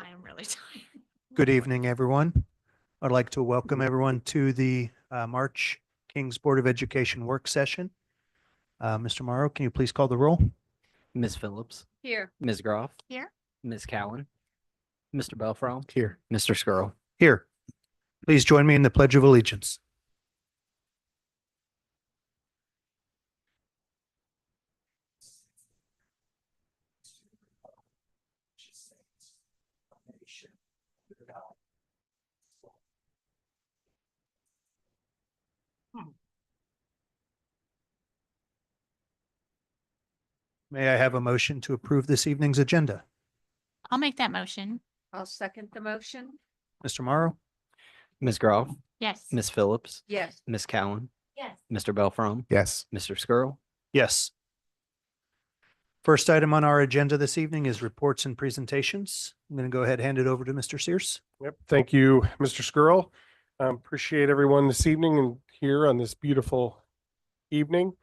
am really tired. Good evening, everyone. I'd like to welcome everyone to the March Kings Board of Education work session. Mr. Morrow, can you please call the roll? Ms. Phillips, Here. Ms. Groff, Here. Ms. Cowan, Mr. Belfrom, Here. Mr. Skrull. Here. Please join me in the Pledge of Allegiance. May I have a motion to approve this evening's agenda? I'll make that motion. I'll second the motion. Mr. Morrow? Ms. Groff, Yes. Ms. Phillips, Yes. Ms. Cowan, Yes. Mr. Belfrom, Yes. Mr. Skrull. Yes. First item on our agenda this evening is reports and presentations. I'm going to go ahead and hand it over to Mr. Sears. Yep. Thank you, Mr. Skrull. Appreciate everyone this evening and here on this beautiful evening.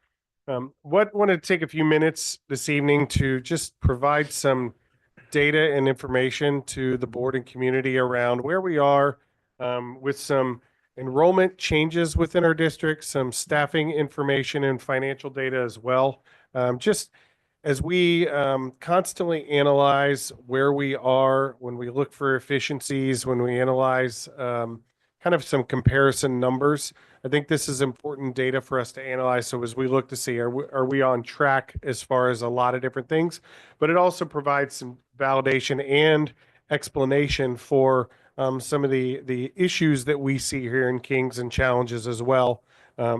Wanted to take a few minutes this evening to just provide some data and information to the board and community around where we are with some enrollment changes within our district, some staffing information and financial data as well. Just as we constantly analyze where we are, when we look for efficiencies, when we analyze kind of some comparison numbers, I think this is important data for us to analyze. So as we look to see, are we on track as far as a lot of different things, but it also provides some validation and explanation for some of the issues that we see here in Kings and challenges as well.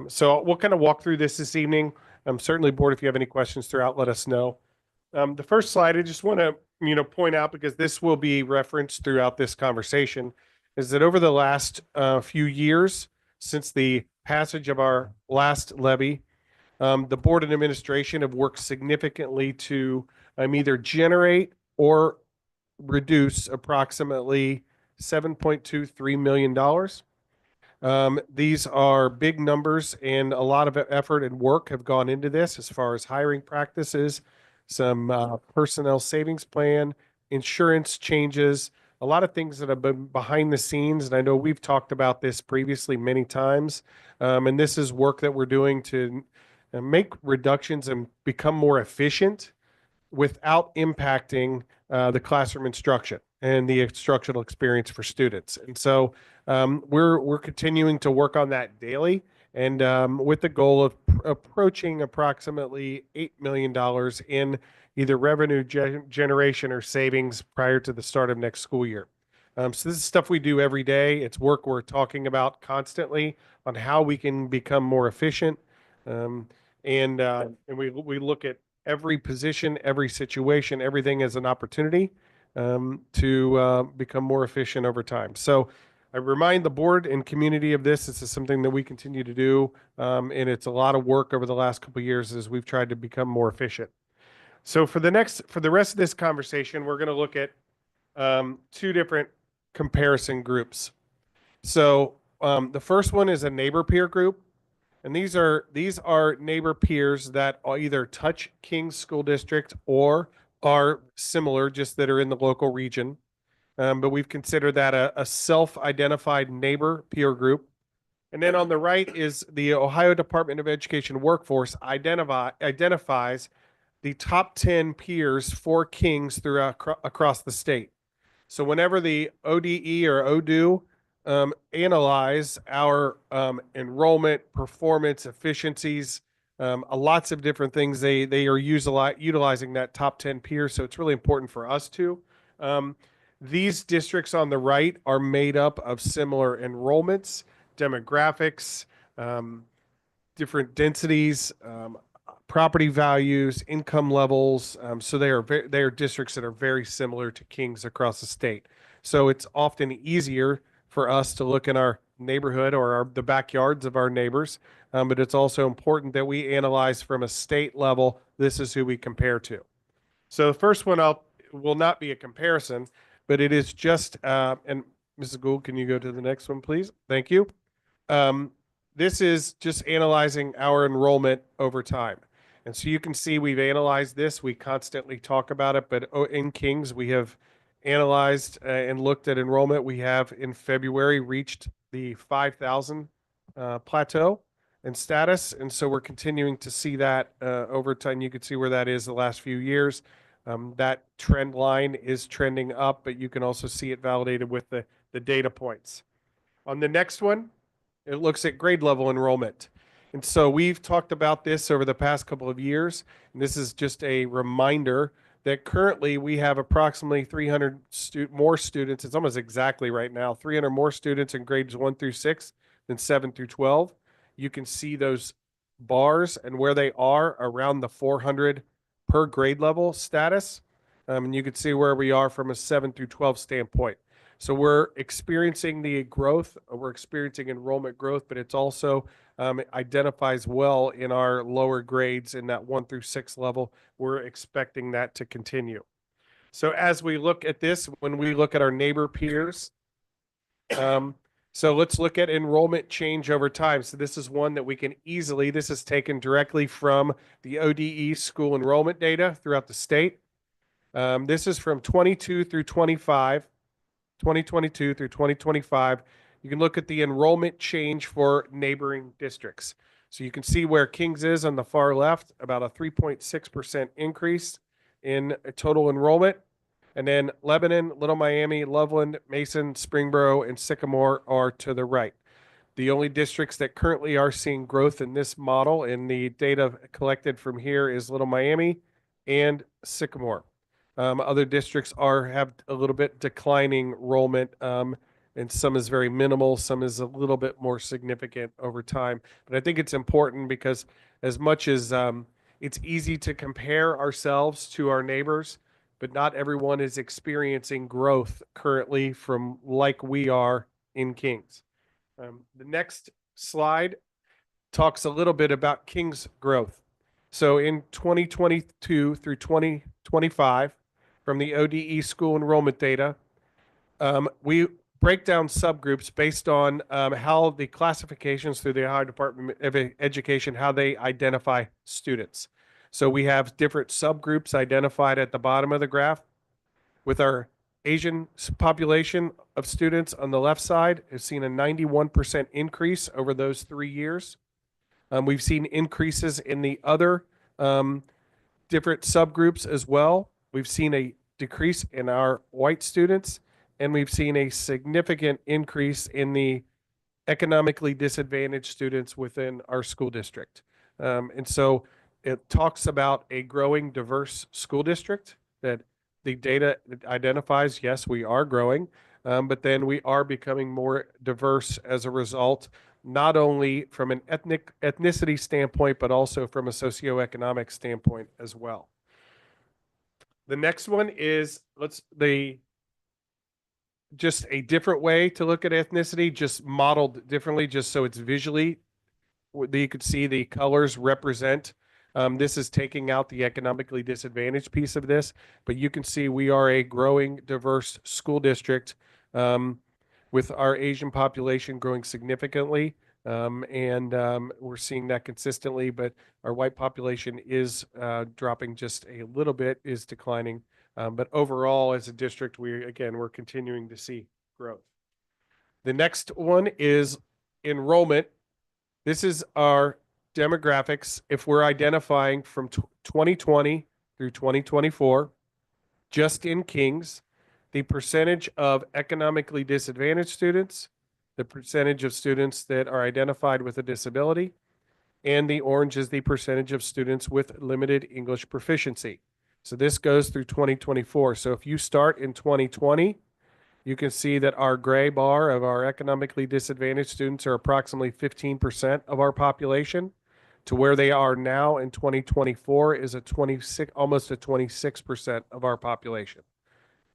So we'll kind of walk through this evening. Certainly, board, if you have any questions throughout, let us know. The first slide, I just want to point out, because this will be referenced throughout this conversation, is that over the last few years, since the passage of our last levy, the board and administration have worked significantly to either generate or reduce approximately $7.23 million. These are big numbers, and a lot of effort and work have gone into this as far as hiring practices, some personnel savings plan, insurance changes, a lot of things that have been behind the scenes. And I know we've talked about this previously many times. And this is work that we're doing to make reductions and become more efficient without impacting the classroom instruction and the instructional experience for students. And so we're continuing to work on that daily, and with the goal of approaching approximately $8 million in either revenue generation or savings prior to the start of next school year. So this is stuff we do every day. It's work we're talking about constantly on how we can become more efficient. And we look at every position, every situation, everything as an opportunity to become more efficient over time. So I remind the board and community of this. This is something that we continue to do, and it's a lot of work over the last couple of years as we've tried to become more efficient. So for the rest of this conversation, we're going to look at two different comparison groups. So the first one is a neighbor peer group. And these are neighbor peers that either touch Kings School District or are similar, just that are in the local region. But we've considered that a self-identified neighbor peer group. And then on the right is the Ohio Department of Education Workforce identifies the top 10 peers for Kings throughout across the state. So whenever the ODE or ODU analyze our enrollment, performance, efficiencies, lots of different things, they are utilizing that top 10 peers. So it's really important for us to. These districts on the right are made up of similar enrollments, demographics, different densities, property values, income levels. So they are districts that are very similar to Kings across the state. So it's often easier for us to look in our neighborhood or the backyards of our neighbors. But it's also important that we analyze from a state level, this is who we compare to. So the first one will not be a comparison, but it is just, and Mrs. Gould, can you go to the next one, please? Thank you. This is just analyzing our enrollment over time. And so you can see we've analyzed this. We constantly talk about it, but in Kings, we have analyzed and looked at enrollment, we have in February reached the 5,000 plateau and status. And so we're continuing to see that over time. You can see where that is the last few years. That trend line is trending up, but you can also see it validated with the data points. On the next one, it looks at grade level enrollment. And so we've talked about this over the past couple of years. And this is just a reminder that currently we have approximately 300 more students. It's almost exactly right now, 300 more students in grades 1 through 6 than 7 through 12. You can see those bars and where they are around the 400 per grade level status. And you can see where we are from a 7 through 12 standpoint. So we're experiencing the growth, we're experiencing enrollment growth, but it's also it identifies well in our lower grades in that 1 through 6 level. We're expecting that to continue. So as we look at this, when we look at our neighbor peers, so let's look at enrollment change over time. So this is one that we can easily, this is taken directly from the ODE school enrollment data throughout the state. This is from 22 through 25. 2022 through 2025, you can look at the enrollment change for neighboring districts. So you can see where Kings is on the far left, about a 3.6% increase in total enrollment. And then Lebanon, Little Miami, Loveland, Mason, Springboro, and Sycamore are to the right. The only districts that currently are seeing growth in this model in the data collected from here is Little Miami and Sycamore. Other districts have a little bit declining enrollment, and some is very minimal, some is a little bit more significant over time. But I think it's important because as much as it's easy to compare ourselves to our neighbors, but not everyone is experiencing growth currently from like we are in Kings. The next slide talks a little bit about Kings growth. So in 2022 through 2025, from the ODE school enrollment data, we break down subgroups based on how the classifications through the Ohio Department of Education, how they identify students. So we have different subgroups identified at the bottom of the graph. With our Asian population of students on the left side, has seen a 91% increase over those 3 years. We've seen increases in the other different subgroups as well. We've seen a decrease in our white students, and we've seen a significant increase in the economically disadvantaged students within our school district. And so it talks about a growing diverse school district that the data identifies, yes, we are growing, but then we are becoming more diverse as a result, not only from an ethnicity standpoint, but also from a socioeconomic standpoint as well. The next one is just a different way to look at ethnicity, just modeled differently, just so it's visually, you could see the colors represent. This is taking out the economically disadvantaged piece of this, but you can see we are a growing, diverse school district with our Asian population growing significantly. We're seeing that consistently, but our white population is dropping just a little bit, is declining. But overall, as a district, we're continuing to see growth. The next one is enrollment. This is our demographics. If we're identifying from 2020 through 2024, just in Kings, the percentage of economically disadvantaged students, the percentage of students that are identified with a disability, and the orange is the percentage of students with limited English proficiency. So this goes through 2024. So if you start in 2020, you can see that our gray bar of our economically disadvantaged students are approximately 15% of our population, to where they are now in 2024 is almost a 26% of our population.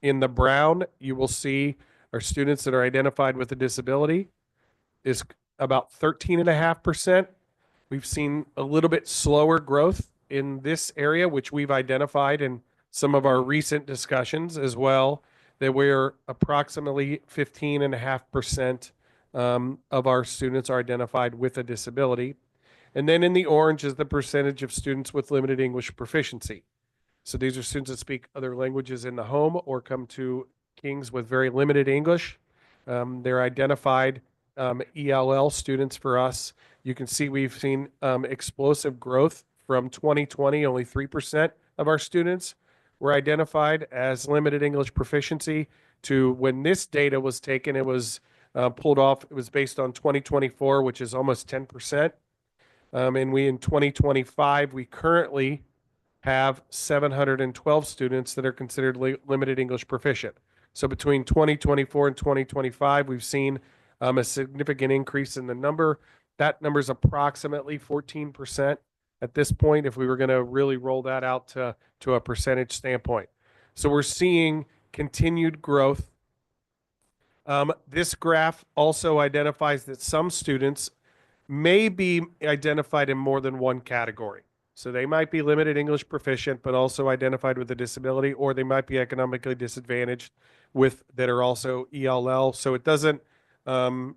In the brown, you will see our students that are identified with a disability is about 13.5%. We've seen a little bit slower growth in this area, which we've identified in some of our recent discussions as well, that we're approximately 15.5% of our students are identified with a disability. And then in the orange is the percentage of students with limited English proficiency. So these are students that speak other languages in the home or come to Kings with very limited English. They're identified ELL students for us. You can see we've seen explosive growth from 2020. Only 3% of our students were identified as limited English proficiency to when this data was taken, it was pulled off. It was based on 2024, which is almost 10%. And we in 2025, we currently have 712 students that are considered limited English proficient. So between 2024 and 2025, we've seen a significant increase in the number. That number is approximately 14% at this point if we were going to really roll that out to a percentage standpoint. So we're seeing continued growth. This graph also identifies that some students may be identified in more than one category. So they might be limited English proficient, but also identified with a disability, or they might be economically disadvantaged with that are also ELL. So it doesn't,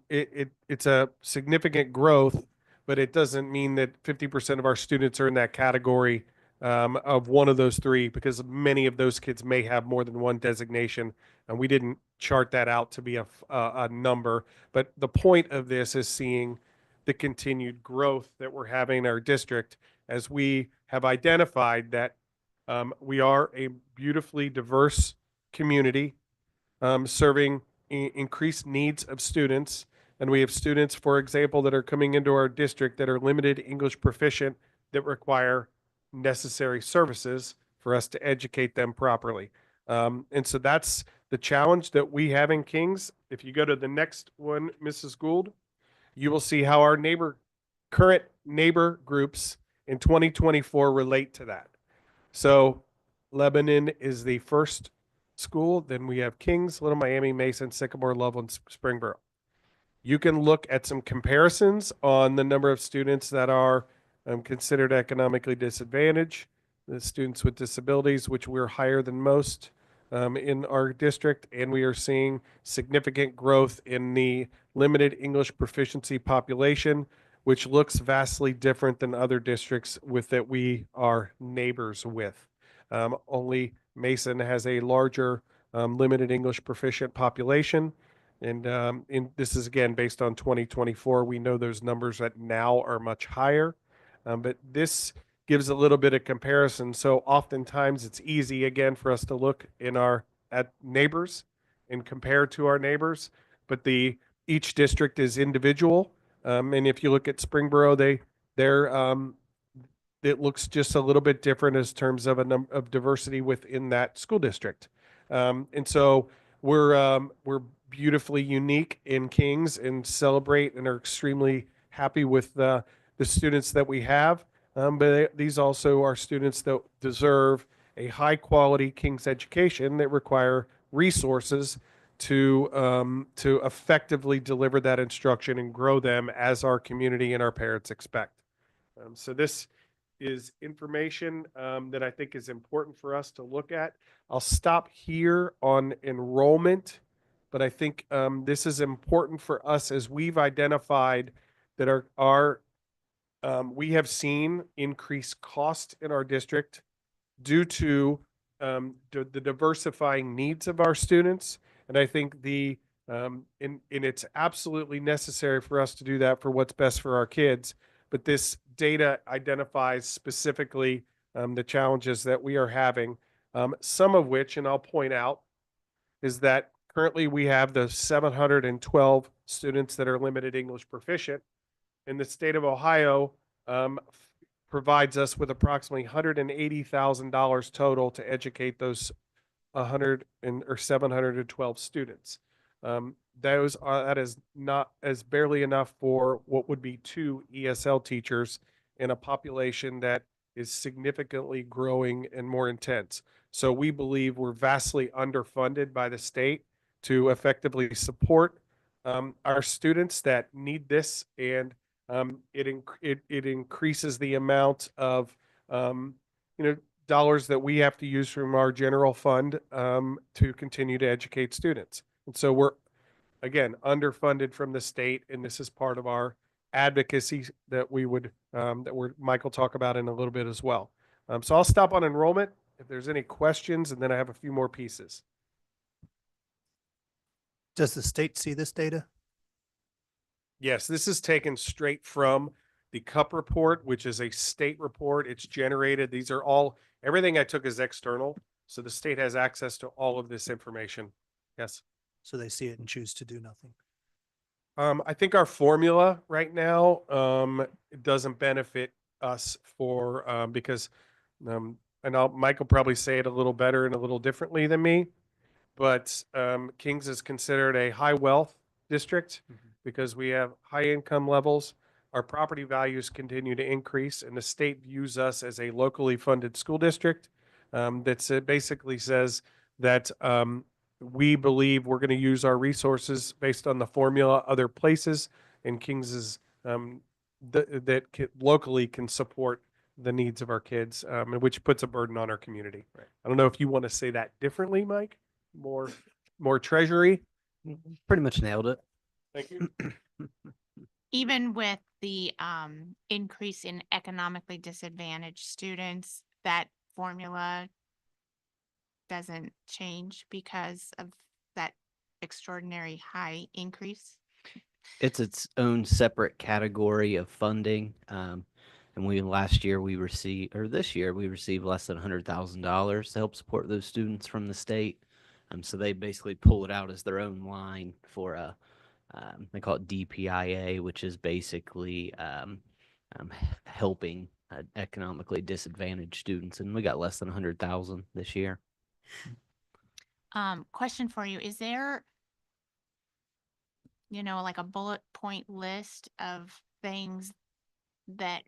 it's a significant growth, but it doesn't mean that 50% of our students are in that category of one of those three, because many of those kids may have more than one designation, and we didn't chart that out to be a number. But the point of this is seeing the continued growth that we're having in our district as we have identified that we are a beautifully diverse community serving increased needs of students. And we have students, for example, that are coming into our district that are limited English proficient that require necessary services for us to educate them properly. And so that's the challenge that we have in Kings. If you go to the next one, Mrs. Gould, you will see how our current neighbor groups in 2024 relate to that. So Lebanon is the first school. Then we have Kings, Little Miami, Mason, Sycamore, Loveland, Springboro. You can look at some comparisons on the number of students that are considered economically disadvantaged, the students with disabilities, which we're higher than most in our district, and we are seeing significant growth in the limited English proficiency population, which looks vastly different than other districts with that we are neighbors with. Only Mason has a larger limited English proficient population. And this is, again, based on 2024. We know those numbers that now are much higher, but this gives a little bit of comparison. So oftentimes it's easy, again, for us to look at neighbors and compare to our neighbors, but each district is individual. And if you look at Springboro, it looks just a little bit different as terms of of diversity within that school district. And so we're beautifully unique in Kings and celebrate and are extremely happy with the students that we have. But these also are students that deserve a high quality Kings education that require resources to effectively deliver that instruction and grow them as our community and our parents expect. So this is information that I think is important for us to look at. I'll stop here on enrollment, but I think this is important for us as we've identified that we have seen increased cost in our district due to the diversifying needs of our students. And I think it's absolutely necessary for us to do that for what's best for our kids. But this data identifies specifically the challenges that we are having, some of which, and I'll point out, is that currently we have the 712 students that are limited English proficient. And the state of Ohio provides us with approximately $180,000 total to educate those 712 students. That is not as barely enough for what would be 2 ESL teachers in a population that is significantly growing and more intense. So we believe we're vastly underfunded by the state to effectively support our students that need this, and it increases the amount of dollars that we have to use from our general fund to continue to educate students. And so we're, again, underfunded from the state, and this is part of our advocacy that Mike will talk about in a little bit as well. So I'll stop on enrollment if there's any questions, and then I have a few more pieces. Does the state see this data? Yes, this is taken straight from the CUP report, which is a state report. It's generated. These are all, everything I took is external. So the state has access to all of this information. Yes. So they see it and choose to do nothing. I think our formula right now, it doesn't benefit us because, Mike will probably say it a little better and a little differently than me, but, Kings is considered a high wealth district because we have high income levels. Our property values continue to increase and the state views us as a locally funded school district. That basically says that, we believe we're going to use our resources based on the formula other places, and Kings is locally can support the needs of our kids, and which puts a burden on our community. Right. I don't know if you want to say that differently, Mike. More treasury. Pretty much nailed it. Thank you. Even with the increase in economically disadvantaged students, that formula doesn't change because of that extraordinary high increase. It's its own separate category of funding. And this year we received less than $100,000 to help support those students from the state. So they basically pull it out as their own line for they call it DPIA, which is basically helping economically disadvantaged students. And we got less than 100,000 this year. Question for you, is there, like a bullet point list of things that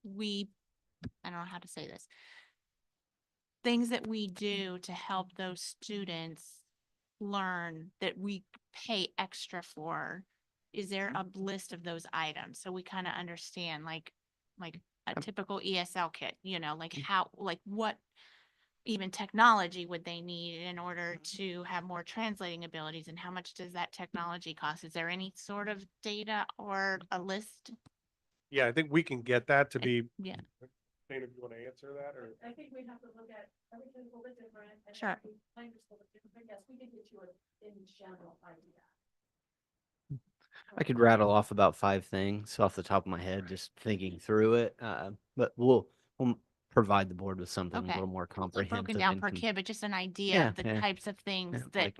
I don't know how to say this, things that we do to help those students learn that we pay extra for? Is there a list of those items so we kind of understand, like a typical ESL kit, like how, like what even technology would they need in order to have more translating abilities, and how much does that technology cost? Is there any sort of data or a list? Yeah, I think we can get that to be. Yeah. Dana, if you want to answer that, or I think we have to look at everything's a little bit different. And Sure. every language is a little bit different, but yes, we can get you in general idea. I could rattle off about 5 things off the top of my head, just thinking through it. But we'll provide the board with something a Okay. little more Not comprehensive. broken down and per com- kid, but just an idea Yeah, of the yeah. types of things Yeah, that,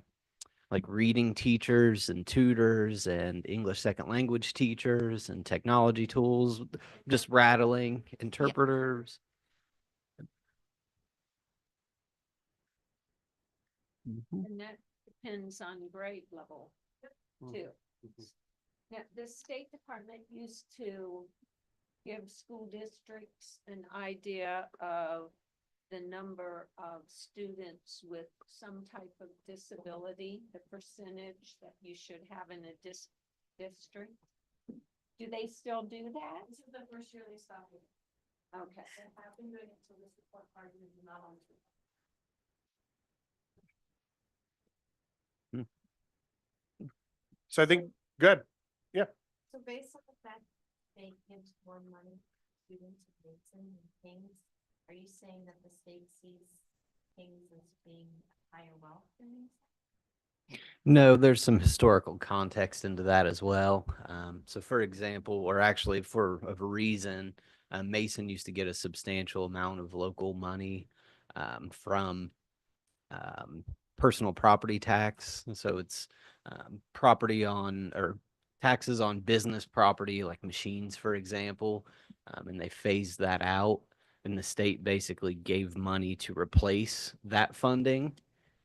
like reading teachers and tutors and English second language teachers and technology tools, just rattling interpreters. Mhm. And that depends on grade level too. Now, the State Department used to give school districts an idea of the number of students with some type of disability, the percentage that you should have in a district. Do they still do that? This is the first year they stopped it. Okay. And I've been doing it until this report card is not on. so I think good. So based on the fact they give more money to students in Mason and Kings, are you saying that the state sees Kings as being higher wealth than Mason? No, there's some historical context into that as well. So for example, or actually for a reason, Mason used to get a substantial amount of local money from personal property tax. And so it's property on or taxes on business property like machines, for example. And they phased that out. And the state basically gave money to replace that funding.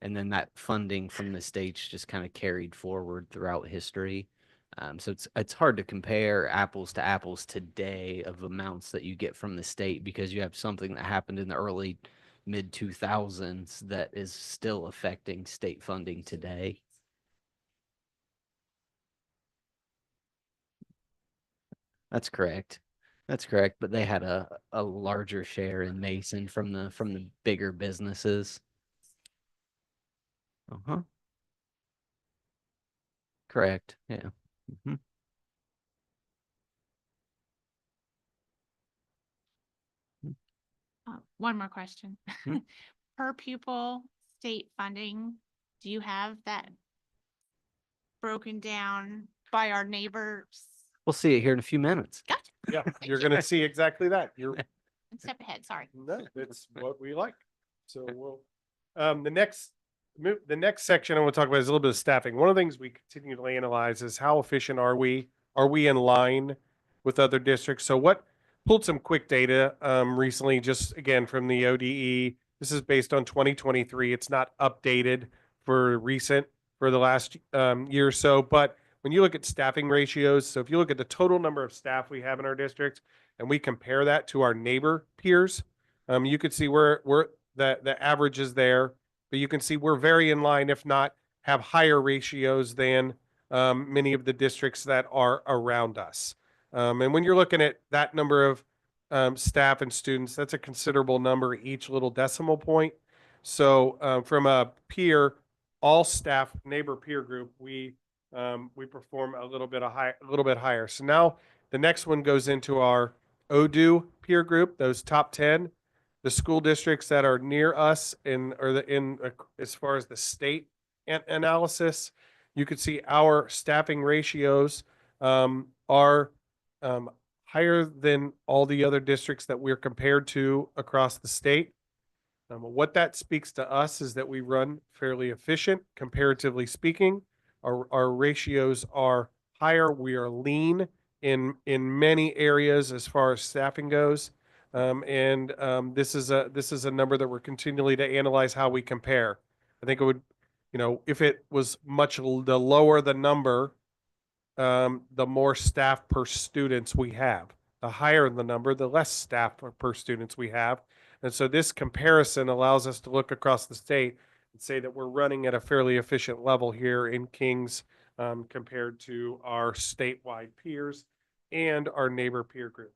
And then that funding from the states just kind of carried forward throughout history. So it's hard to compare apples to apples today of amounts that you get from the state because you have something that happened in the early mid 2000s that is still affecting state funding today. That's correct. That's correct. But they had a larger share in Mason from the bigger businesses. Uh-huh. Correct. Yeah. hmm one more question. Hmm? Per pupil state funding, do you have that broken down by our neighbors? We'll see it here in a few minutes. Gotcha. Yeah, you're going to see exactly that. You're, One step ahead, sorry. no, that's what we like. So we'll, the next section I want to talk about is a little bit of staffing. One of the things we continually analyze is how efficient are we? Are we in line with other districts? So what, pulled some quick data recently, just again from the ODE. This is based on 2023. It's not updated for the last year or so. But when you look at staffing ratios, so if you look at the total number of staff we have in our district and we compare that to our neighbor peers, you could see where the average is there, but you can see we're very in line, if not have higher ratios than many of the districts that are around us. And when you're looking at that number of staff and students, that's a considerable number each little decimal point. So from a peer, all staff neighbor peer group, we perform a little bit higher. So now the next one goes into our ODU peer group, those top 10, the school districts that are near us as far as the state analysis. You could see our staffing ratios are higher than all the other districts that we're compared to across the state. What that speaks to us is that we run fairly efficient, comparatively speaking. Our ratios are higher. We are lean in many areas as far as staffing goes. This is a number that we're continually to analyze how we compare. I think it would, if it was the lower the number, the more staff per students we have. The higher the number, the less staff per students we have. And so this comparison allows us to look across the state and say that we're running at a fairly efficient level here in Kings compared to our statewide peers and our neighbor peer group.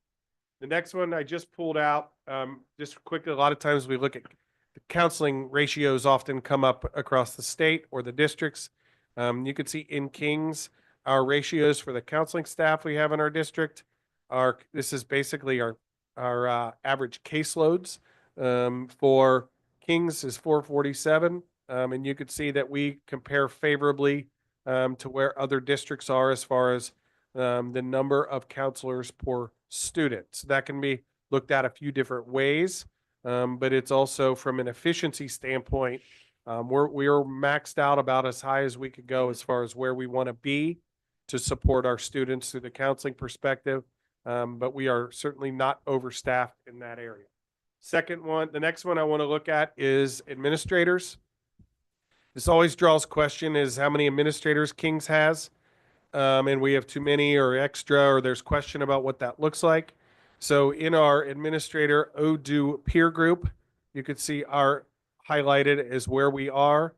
The next one I just pulled out, just quickly, a lot of times we look at the counseling ratios often come up across the state or the districts. You can see in Kings, our ratios for the counseling staff we have in our district this is basically our average caseloads. For Kings is 447. And you could see that we compare favorably to where other districts are as far as the number of counselors per student. So that can be looked at a few different ways, but it's also from an efficiency standpoint, we are maxed out about as high as we could go as far as where we want to be to support our students through the counseling perspective, but we are certainly not overstaffed in that area. The next one I want to look at is administrators. This always draws question is how many administrators Kings has. And we have too many or extra, or there's question about what that looks like. So in our administrator ODU peer group, you could see our highlighted as where we are.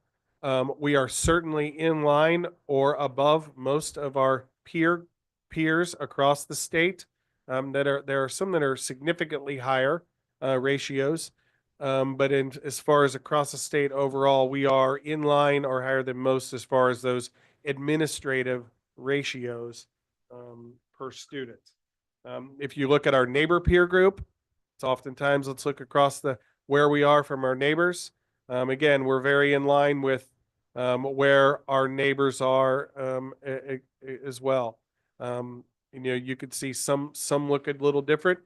We are certainly in line or above most of our peers across the state. There are some that are significantly higher ratios. But as far as across the state overall, we are in line or higher than most as far as those administrative ratios per student. If you look at our neighbor peer group, it's oftentimes let's look across where we are from our neighbors. Again, we're very in line with where our neighbors are as well. You could see some look a little different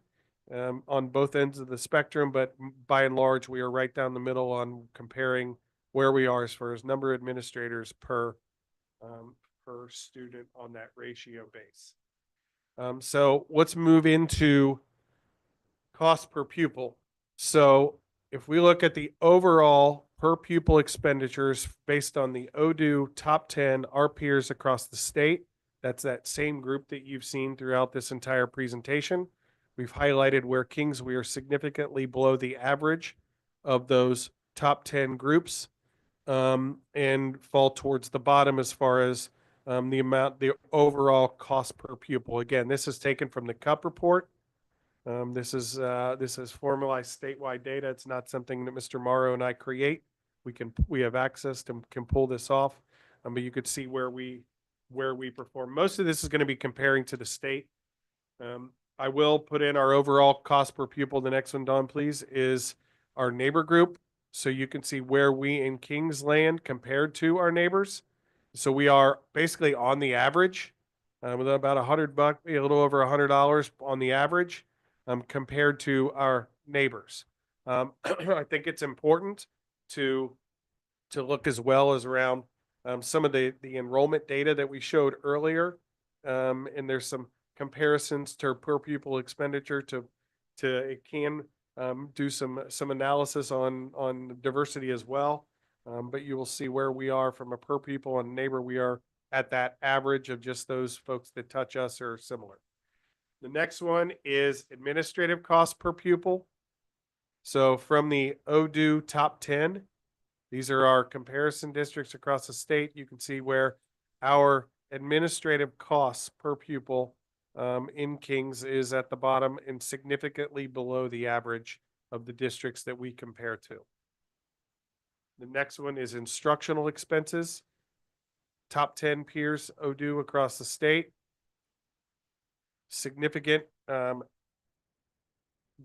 on both ends of the spectrum, but by and large, we are right down the middle on comparing where we are as far as number of administrators per student on that ratio base. So let's move into cost per pupil. So if we look at the overall per pupil expenditures based on the ODU top 10, our peers across the state, that's that same group that you've seen throughout this entire presentation. We've highlighted where Kings, we are significantly below the average of those top 10 groups and fall towards the bottom as far as the overall cost per pupil. Again, this is taken from the CUP report. This is formalized statewide data. It's not something that Mr. Morrow and I create. We have access to can pull this off, but you could see where we perform. Most of this is going to be comparing to the state. I will put in our overall cost per pupil. The next one, Dawn, please, is our neighbor group. So you can see where we in Kings land compared to our neighbors. So we are basically on the average, with about $100, a little over $100 on the average, compared to our neighbors. I think it's important to look as well as around some of the enrollment data that we showed earlier. And there's some comparisons to per pupil expenditure it can do some analysis on diversity as well. But you will see where we are from a per pupil and neighbor. We are at that average of just those folks that touch us or similar. The next one is administrative costs per pupil. So from the ODU top 10, these are our comparison districts across the state. You can see where our administrative costs per pupil in Kings is at the bottom and significantly below the average of the districts that we compare to. The next one is instructional expenses. Top 10 peers ODU across the state. Significant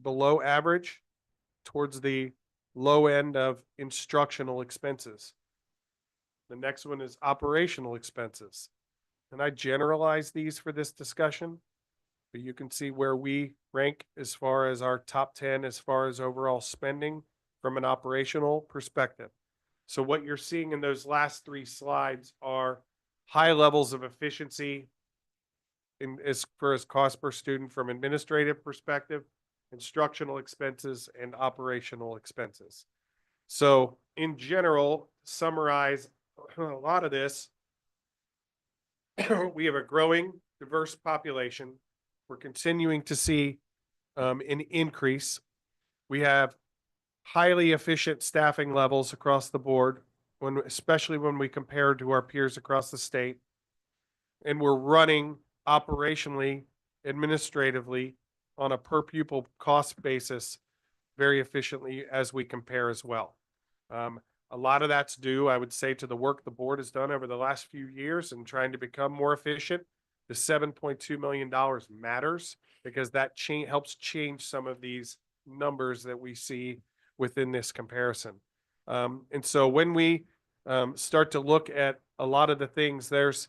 below average towards the low end of instructional expenses. The next one is operational expenses. And I generalize these for this discussion, but you can see where we rank as far as our top 10, as far as overall spending from an operational perspective. So what you're seeing in those last 3 slides are high levels of efficiency as far as cost per student from administrative perspective, instructional expenses, and operational expenses. So in general, summarize a lot of this, we have a growing diverse population. We're continuing to see an increase. We have highly efficient staffing levels across the board, especially when we compare to our peers across the state. And we're running operationally, administratively, on a per pupil cost basis very efficiently as we compare as well. A lot of that's due, I would say, to the work the board has done over the last few years in trying to become more efficient. The $7.2 million matters because that helps change some of these numbers that we see within this comparison. And so when we start to look at a lot of the things, there's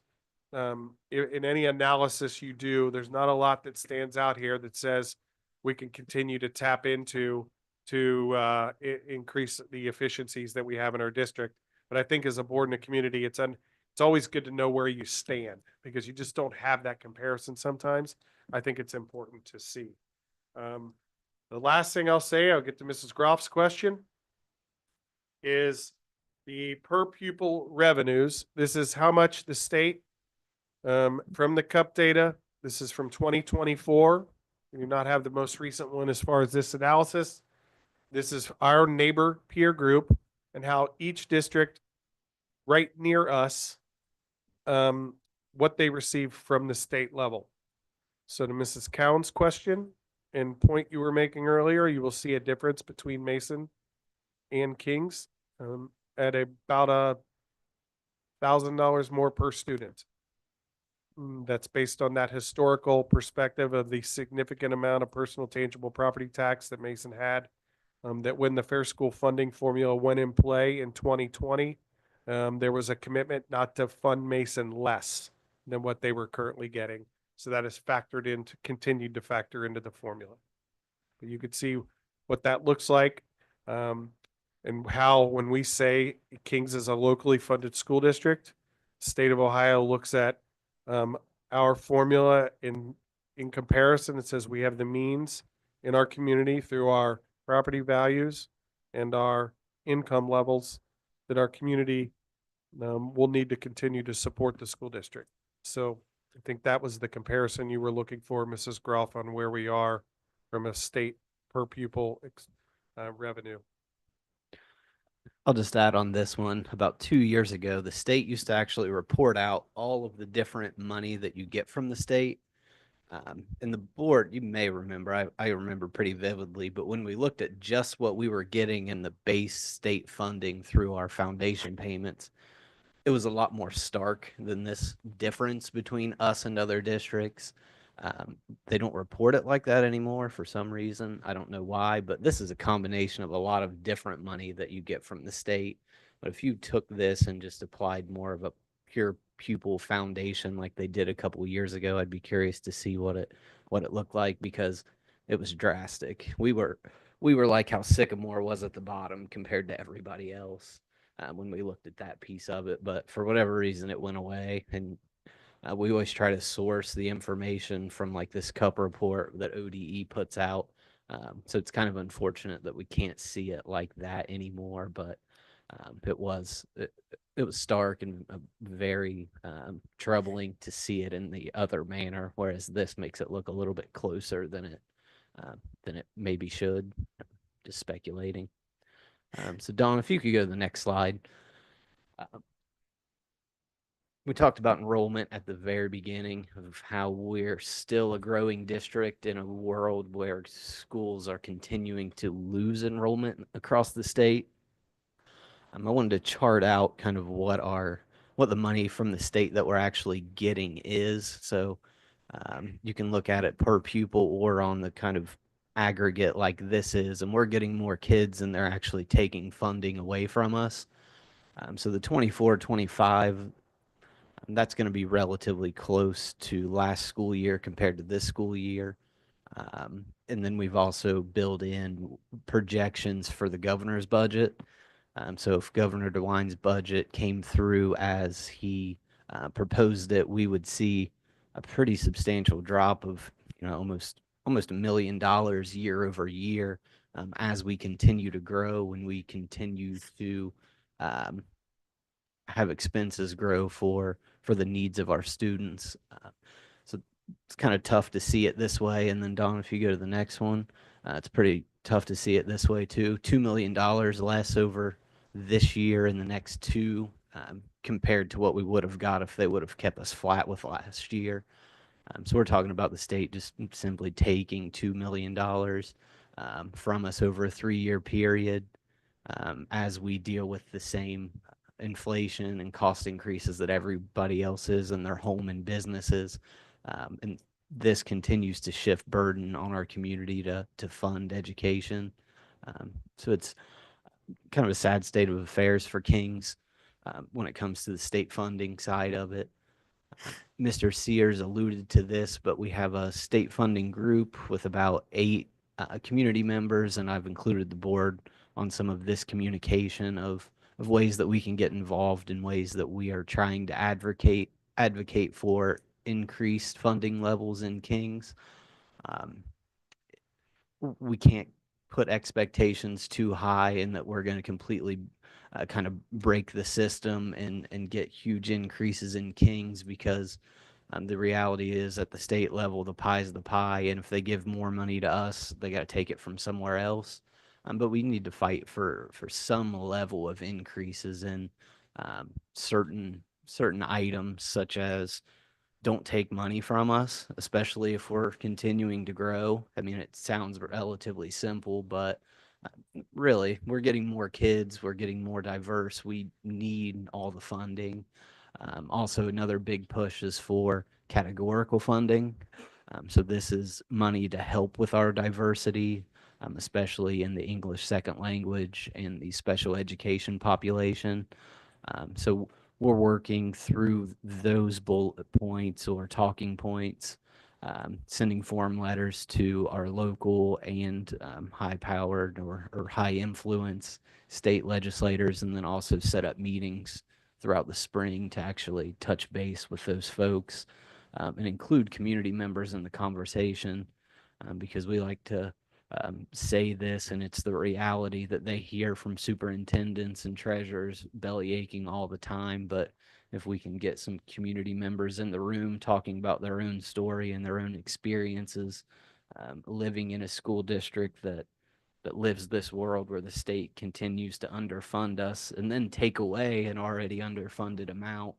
in any analysis you do, there's not a lot that stands out here that says we can continue to tap into to increase the efficiencies that we have in our district. But I think as a board and a community, it's always good to know where you stand because you just don't have that comparison sometimes. I think it's important to see. The last thing I'll say, I'll get to Mrs. Groff's question, is the per pupil revenues. This is how much the state, from the CUP data, this is from 2024. We do not have the most recent one as far as this analysis. This is our neighbor peer group and how each district right near us, what they receive from the state level. So to Mrs. Cowan's question and point you were making earlier, you will see a difference between Mason and Kings at about $1,000 more per student. That's based on that historical perspective of the significant amount of personal tangible property tax that Mason had. That when the Fair School funding formula went in play in 2020, there was a commitment not to fund Mason less than what they were currently getting. So that is factored into, continued to factor into the formula. But you could see what that looks like, and how when we say Kings is a locally funded school district, the state of Ohio looks at our formula in comparison. It says we have the means in our community through our property values and our income levels that our community will need to continue to support the school district. So I think that was the comparison you were looking for, Mrs. Groff, on where we are from a state per pupil revenue. I'll just add on this one. About 2 years ago, the state used to actually report out all of the different money that you get from the state. And the board, you may remember, I remember pretty vividly, but when we looked at just what we were getting in the base state funding through our foundation payments, it was a lot more stark than this difference between us and other districts. They don't report it like that anymore for some reason. I don't know why, but this is a combination of a lot of different money that you get from the state. But if you took this and just applied more of a pure pupil foundation like they did a couple years ago. I'd be curious to see what it looked like, because it was drastic. We were like how Sycamore was at the bottom compared to everybody else when we looked at that piece of it. But for whatever reason, it went away. And we always try to source the information from like this CUP report that ODE puts out. So it's kind of unfortunate that we can't see it like that anymore. But it was stark and very troubling to see it in the other manner, whereas this makes it look a little bit closer than it maybe should. Just speculating. So Don, if you could go to the next slide. We talked about enrollment at the very beginning of how we're still a growing district in a world where schools are continuing to lose enrollment across the state. I wanted to chart out kind of what the money from the state that we're actually getting is. So you can look at it per pupil or on the kind of aggregate like this is, and we're getting more kids and they're actually taking funding away from us. So the 24-25, that's going to be relatively close to last school year compared to this school year. And then we've also built in projections for the governor's budget. So if Governor DeWine's budget came through as he proposed it, we would see a pretty substantial drop of, almost $1 million year over year as we continue to grow and we continue to have expenses grow for the needs of our students. So it's kind of tough to see it this way. And then Don, if you go to the next one, it's pretty tough to see it this way too. $2 million less over this year and the next two compared to what we would have got if they would have kept us flat with last year. So we're talking about the state just simply taking $2 million from us over a 3-year period as we deal with the same inflation and cost increases that everybody else is in their home and businesses. And this continues to shift burden on our community to fund education. So it's kind of a sad state of affairs for Kings when it comes to the state funding side of it. Mr. Sears alluded to this, but we have a state funding group with about 8 community members, and I've included the board on some of this communication of ways that we can get involved, in ways that we are trying to advocate for increased funding levels in Kings. We can't put expectations too high and that we're going to completely kind of break the system and get huge increases in Kings, because the reality is at the state level, the pie's the pie. And if they give more money to us, they got to take it from somewhere else. But we need to fight for some level of increases in certain items, such as don't take money from us, especially if we're continuing to grow. I mean, it sounds relatively simple, but really, we're getting more kids, we're getting more diverse. We need all the funding. Also, another big push is for categorical funding. So this is money to help with our diversity, especially in the English second language and the special education population. So we're working through those bullet points or talking points, sending form letters to our local and high-powered or high-influence state legislators, and then also set up meetings throughout the spring to actually touch base with those folks and include community members in the conversation, because we like to say this, and it's the reality that they hear from superintendents and treasurers belly aching all the time. But if we can get some community members in the room talking about their own story and their own experiences, living in a school district that lives this world where the state continues to underfund us and then take away an already underfunded amount,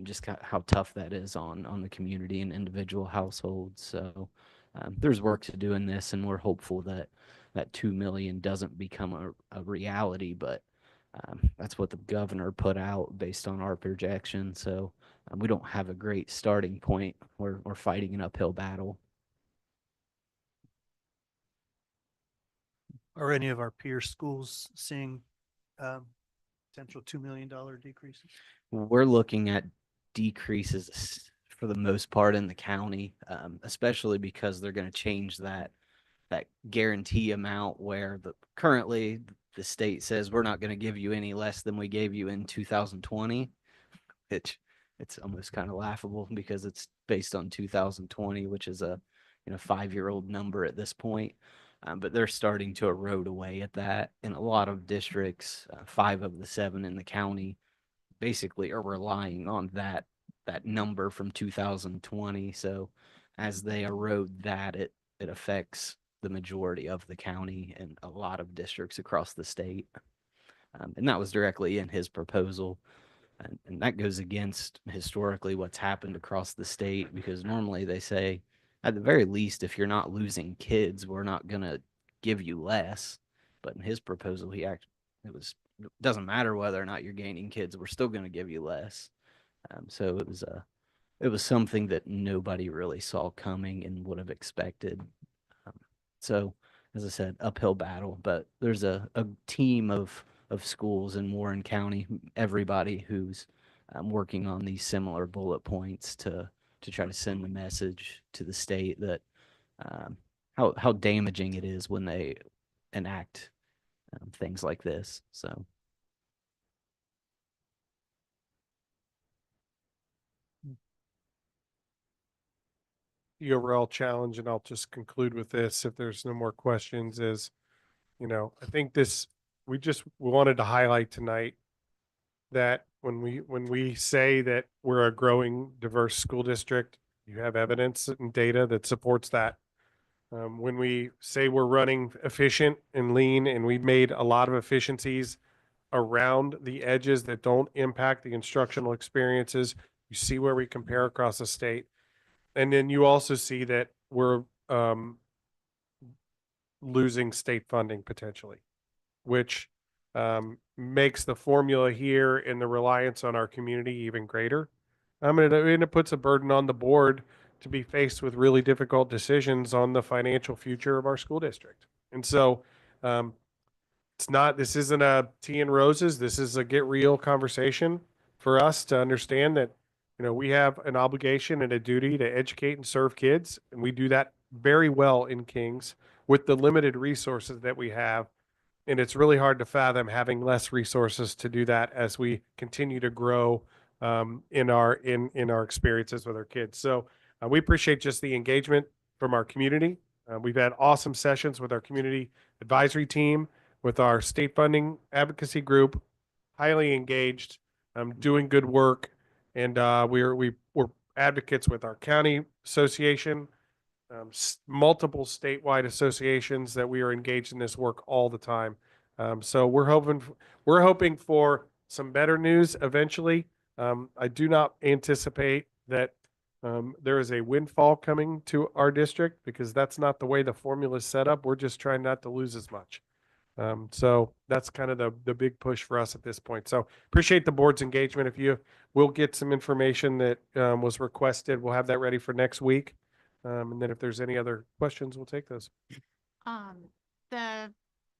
just how tough that is on the community and individual households. So there's work to do in this, and we're hopeful that that 2 million doesn't become a reality, but that's what the governor put out based on our projection. So we don't have a great starting point. We're fighting an uphill battle. Are any of our peer schools seeing potential $2 million decreases? We're looking at decreases for the most part in the county, especially because they're going to change that guarantee amount where currently the state says we're not going to give you any less than we gave you in 2020. It's almost kind of laughable because it's based on 2020, which is a 5-year-old number at this point. But they're starting to erode away at that. In a lot of districts, 5 of the 7 in the county basically are relying on that number from 2020. So as they erode that, it affects the majority of the county and a lot of districts across the state. And that was directly in his proposal. And that goes against historically what's happened across the state, because normally they say, at the very least, if you're not losing kids, we're not going to give you less. But in his proposal, it doesn't matter whether or not you're gaining kids, we're still going to give you less. So it was something that nobody really saw coming and would have expected. So, as I said, uphill battle, but there's a team of schools in Warren County, everybody who's working on these similar bullet points to try to send the message to the state that how damaging it is when they enact things like this. So. The overall challenge, and I'll just conclude with this, if there's no more questions, is, I think we wanted to highlight tonight that when we say that we're a growing, diverse school district, you have evidence and data that supports that. When we say we're running efficient and lean, and we've made a lot of efficiencies around the edges that don't impact the instructional experiences, you see where we compare across the state. And then you also see that we're losing state funding potentially, which makes the formula here and the reliance on our community even greater. And it puts a burden on the board to be faced with really difficult decisions on the financial future of our school district. And so this isn't a tea and roses. This is a get real conversation for us to understand that we have an obligation and a duty to educate and serve kids, and we do that very well in Kings with the limited resources that we have. And it's really hard to fathom having less resources to do that as we continue to grow in our experiences with our kids. So we appreciate just the engagement from our community. We've had awesome sessions with our community advisory team, with our state funding advocacy group, highly engaged, doing good work. And we're advocates with our county association, multiple statewide associations that we are engaged in this work all the time. So we're hoping for some better news eventually. I do not anticipate that there is a windfall coming to our district, because that's not the way the formula is set up. We're just trying not to lose as much. So that's kind of the big push for us at this point. So appreciate the board's engagement. We'll get some information that was requested. We'll have that ready for next week. And then if there's any other questions, we'll take those. The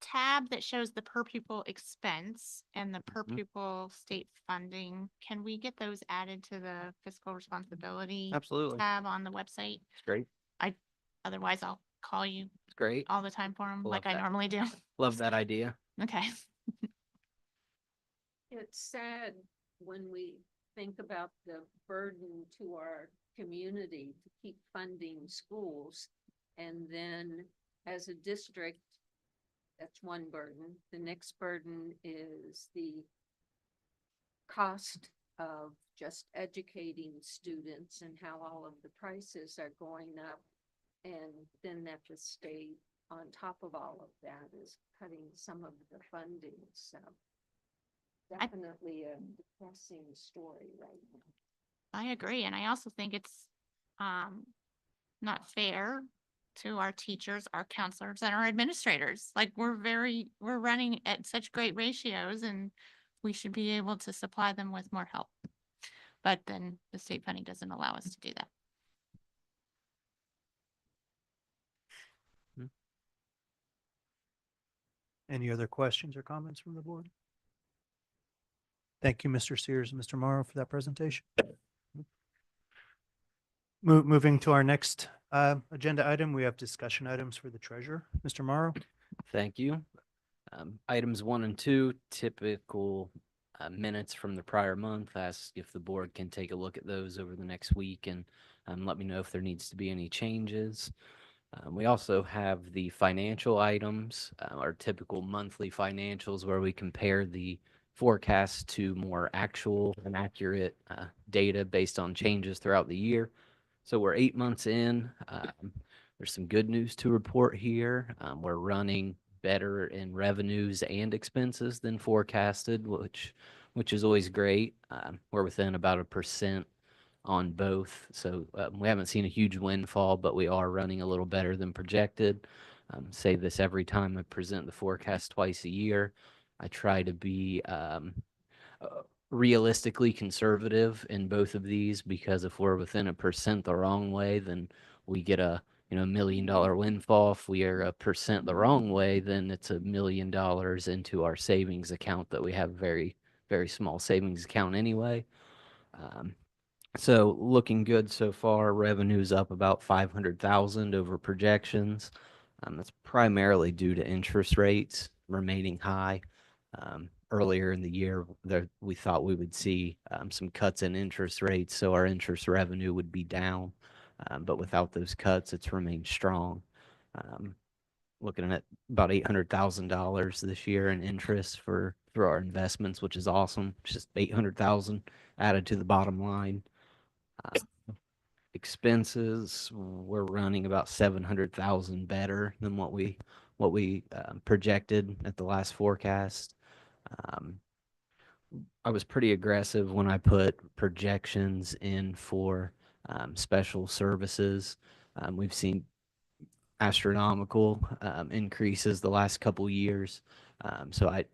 tab that shows the per pupil expense and the per pupil state funding, can we get those added to the fiscal responsibility Absolutely. tab on the website? It's great. Otherwise, I'll call you It's great. all the time for them Love like I that. normally do. Love that idea. Okay. It's sad when we think about the burden to our community to keep funding schools. And then as a district, that's one burden. The next burden is the cost of just educating students and how all of the prices are going up. And then that the state, on top of all of that, is cutting some of the funding. So definitely a depressing story right now. I agree. And I also think it's not fair to our teachers, our counselors, and our administrators. Like we're running at such great ratios, and we should be able to supply them with more help. But then the state funding doesn't allow us to do that. Any other questions or comments from the board? Thank you, Mr. Sears and Mr. Morrow, for that presentation. Moving to our next agenda item, we have discussion items for the treasurer. Mr. Morrow? Thank you. Items 1 and 2, typical minutes from the prior month. Ask if the board can take a look at those over the next week and let me know if there needs to be any changes. We also have the financial items, our typical monthly financials where we compare the forecast to more actual and accurate data based on changes throughout the year. So we're 8 months in. There's some good news to report here. We're running better in revenues and expenses than forecasted, which is always great. We're within about 1% on both. So we haven't seen a huge windfall, but we are running a little better than projected. Say this every time I present the forecast twice a year. I try to be realistically conservative in both of these because if we're within 1% the wrong way, then we get a $1 million windfall. If we are 1% the wrong way, then it's $1 million into our savings account that we have very, very small savings account anyway. So looking good so far. Revenue's up about 500,000 over projections. That's primarily due to interest rates remaining high. Earlier in the year, we thought we would see some cuts in interest rates, so our interest revenue would be down. But without those cuts, it's remained strong. Looking at about $800,000 this year in interest for our investments, which is awesome. It's just 800,000 added to the bottom line. Expenses, we're running about 700,000 better than what we projected at the last forecast. I was pretty aggressive when I put projections in for special services. We've seen astronomical increases the last couple years. So I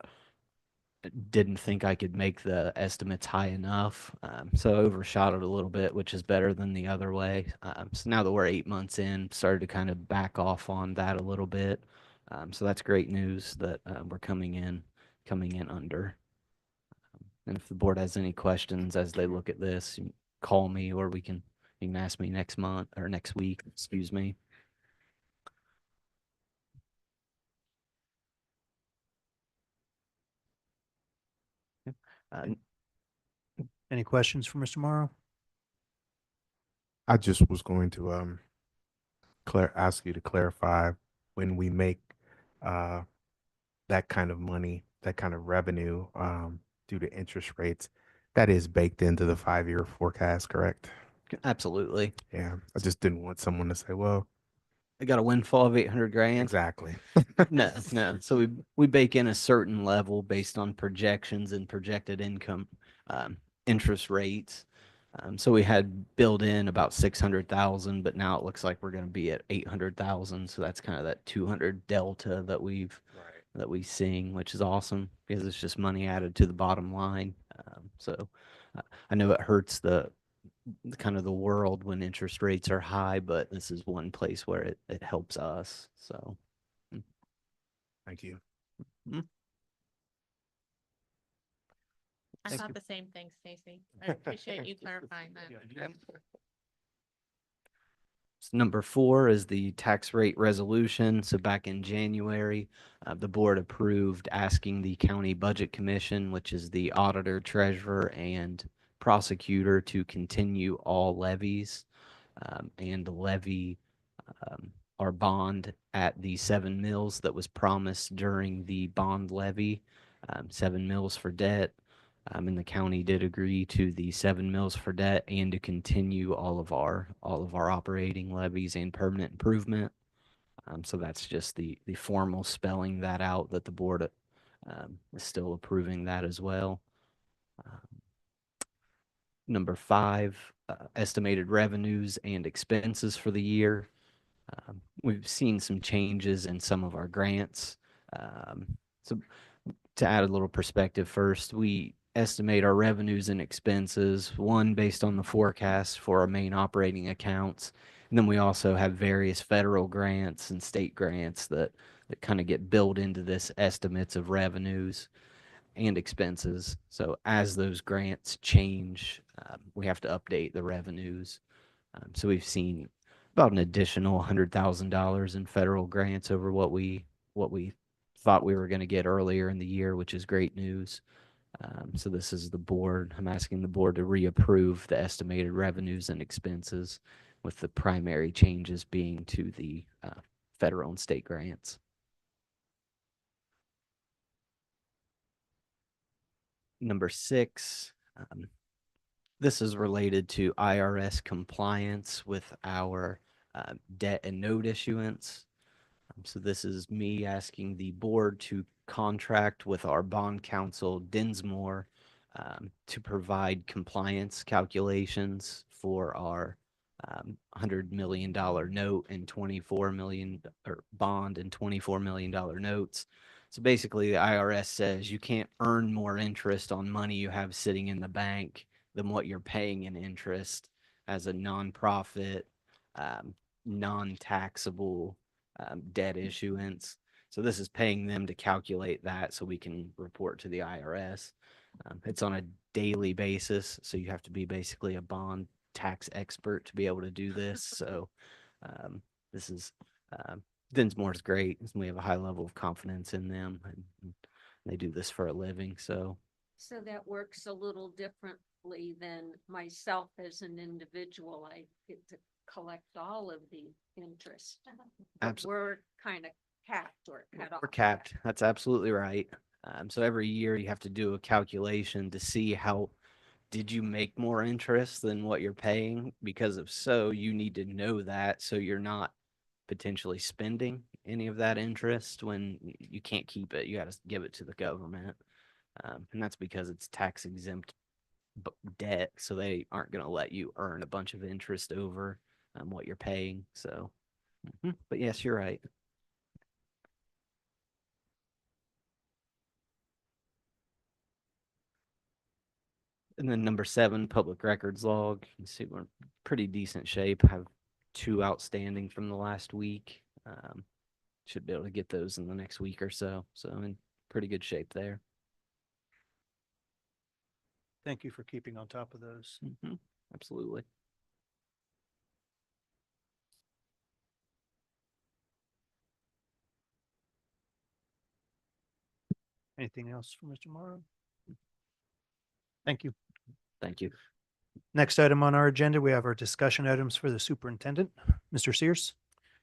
didn't think I could make the estimates high enough. So I overshot it a little bit, which is better than the other way. So now that we're 8 months in, started to kind of back off on that a little bit. So that's great news that we're coming in under. And if the board has any questions as they look at this, you can call me or you can ask me next month or next week, excuse me. Any questions for Mr. Morrow? I just was going to ask you to clarify when we make that kind of money, that kind of revenue due to interest rates, that is baked into the 5-year forecast, correct? Absolutely. Yeah, I just didn't want someone to say, well, I got a windfall of 800 grand. exactly. No. So we bake in a certain level based on projections and projected income, interest rates. So we had built in about 600,000, but now it looks like we're going to be at 800,000. So that's kind of that 200 delta that we seeing, which is awesome because it's just money added to the bottom line. So I know it hurts the kind of the world when interest rates are high, but this is one place where it helps us. So Thank you. I Thank thought you. the same thing, Stacy. I appreciate you clarifying that. Number 4 is the tax rate resolution. So back in January, the board approved asking the county budget commission, which is the auditor, treasurer, and prosecutor, to continue all levies and levy our bond at the 7 mills that was promised during the bond levy, 7 mills for debt. And the county did agree to the 7 mills for debt and to continue all of our operating levies and permanent improvement. So that's just the formal spelling that out that the board is still approving that as well. Number 5, estimated revenues and expenses for the year. We've seen some changes in some of our grants. So to add a little perspective first, we estimate our revenues and expenses, one based on the forecast for our main operating accounts. And then we also have various federal grants and state grants that kind of get built into this estimates of revenues and expenses. So as those grants change, we have to update the revenues. So we've seen about an additional $100,000 in federal grants over what we thought we were going to get earlier in the year, which is great news. So this is the board. I'm asking the board to reapprove the estimated revenues and expenses, with the primary changes being to the federal and state grants. Number 6, this is related to IRS compliance with our debt and note issuance. So this is me asking the board to contract with our bond counsel, Dinsmore, to provide compliance calculations for our $100 million note and 24 million or bond and $24 million notes. So basically, the IRS says you can't earn more interest on money you have sitting in the bank than what you're paying in interest as a nonprofit, non-taxable debt issuance. So this is paying them to calculate that so we can report to the IRS. It's on a daily basis, so you have to be basically a bond tax expert to be able to do this. So this is Dinsmore's great. We have a high level of confidence in them, and they do this for a living. So So that works a little differently than myself as an individual. I get to collect all of the interest. But Absolutely. we're kind of capped or cut off. we're capped. That's absolutely right. So every year you have to do a calculation to see how did you make more interest than what you're paying? Because if so, you need to know that so you're not potentially spending any of that interest when you can't keep it. You got to give it to the government. And that's because it's tax exempt debt. So they aren't going to let you earn a bunch of interest over what you're paying. So, but yes, you're right. And then number 7, public records log. You see, we're in pretty decent shape. Have 2 outstanding from the last week. Should be able to get those in the next week or so. So I'm in pretty good shape there. Thank you for keeping on top of those. Absolutely. Anything else for Mr. Morrow? Thank you. Thank you. Next item on our agenda, we have our discussion items for the superintendent. Mr. Sears?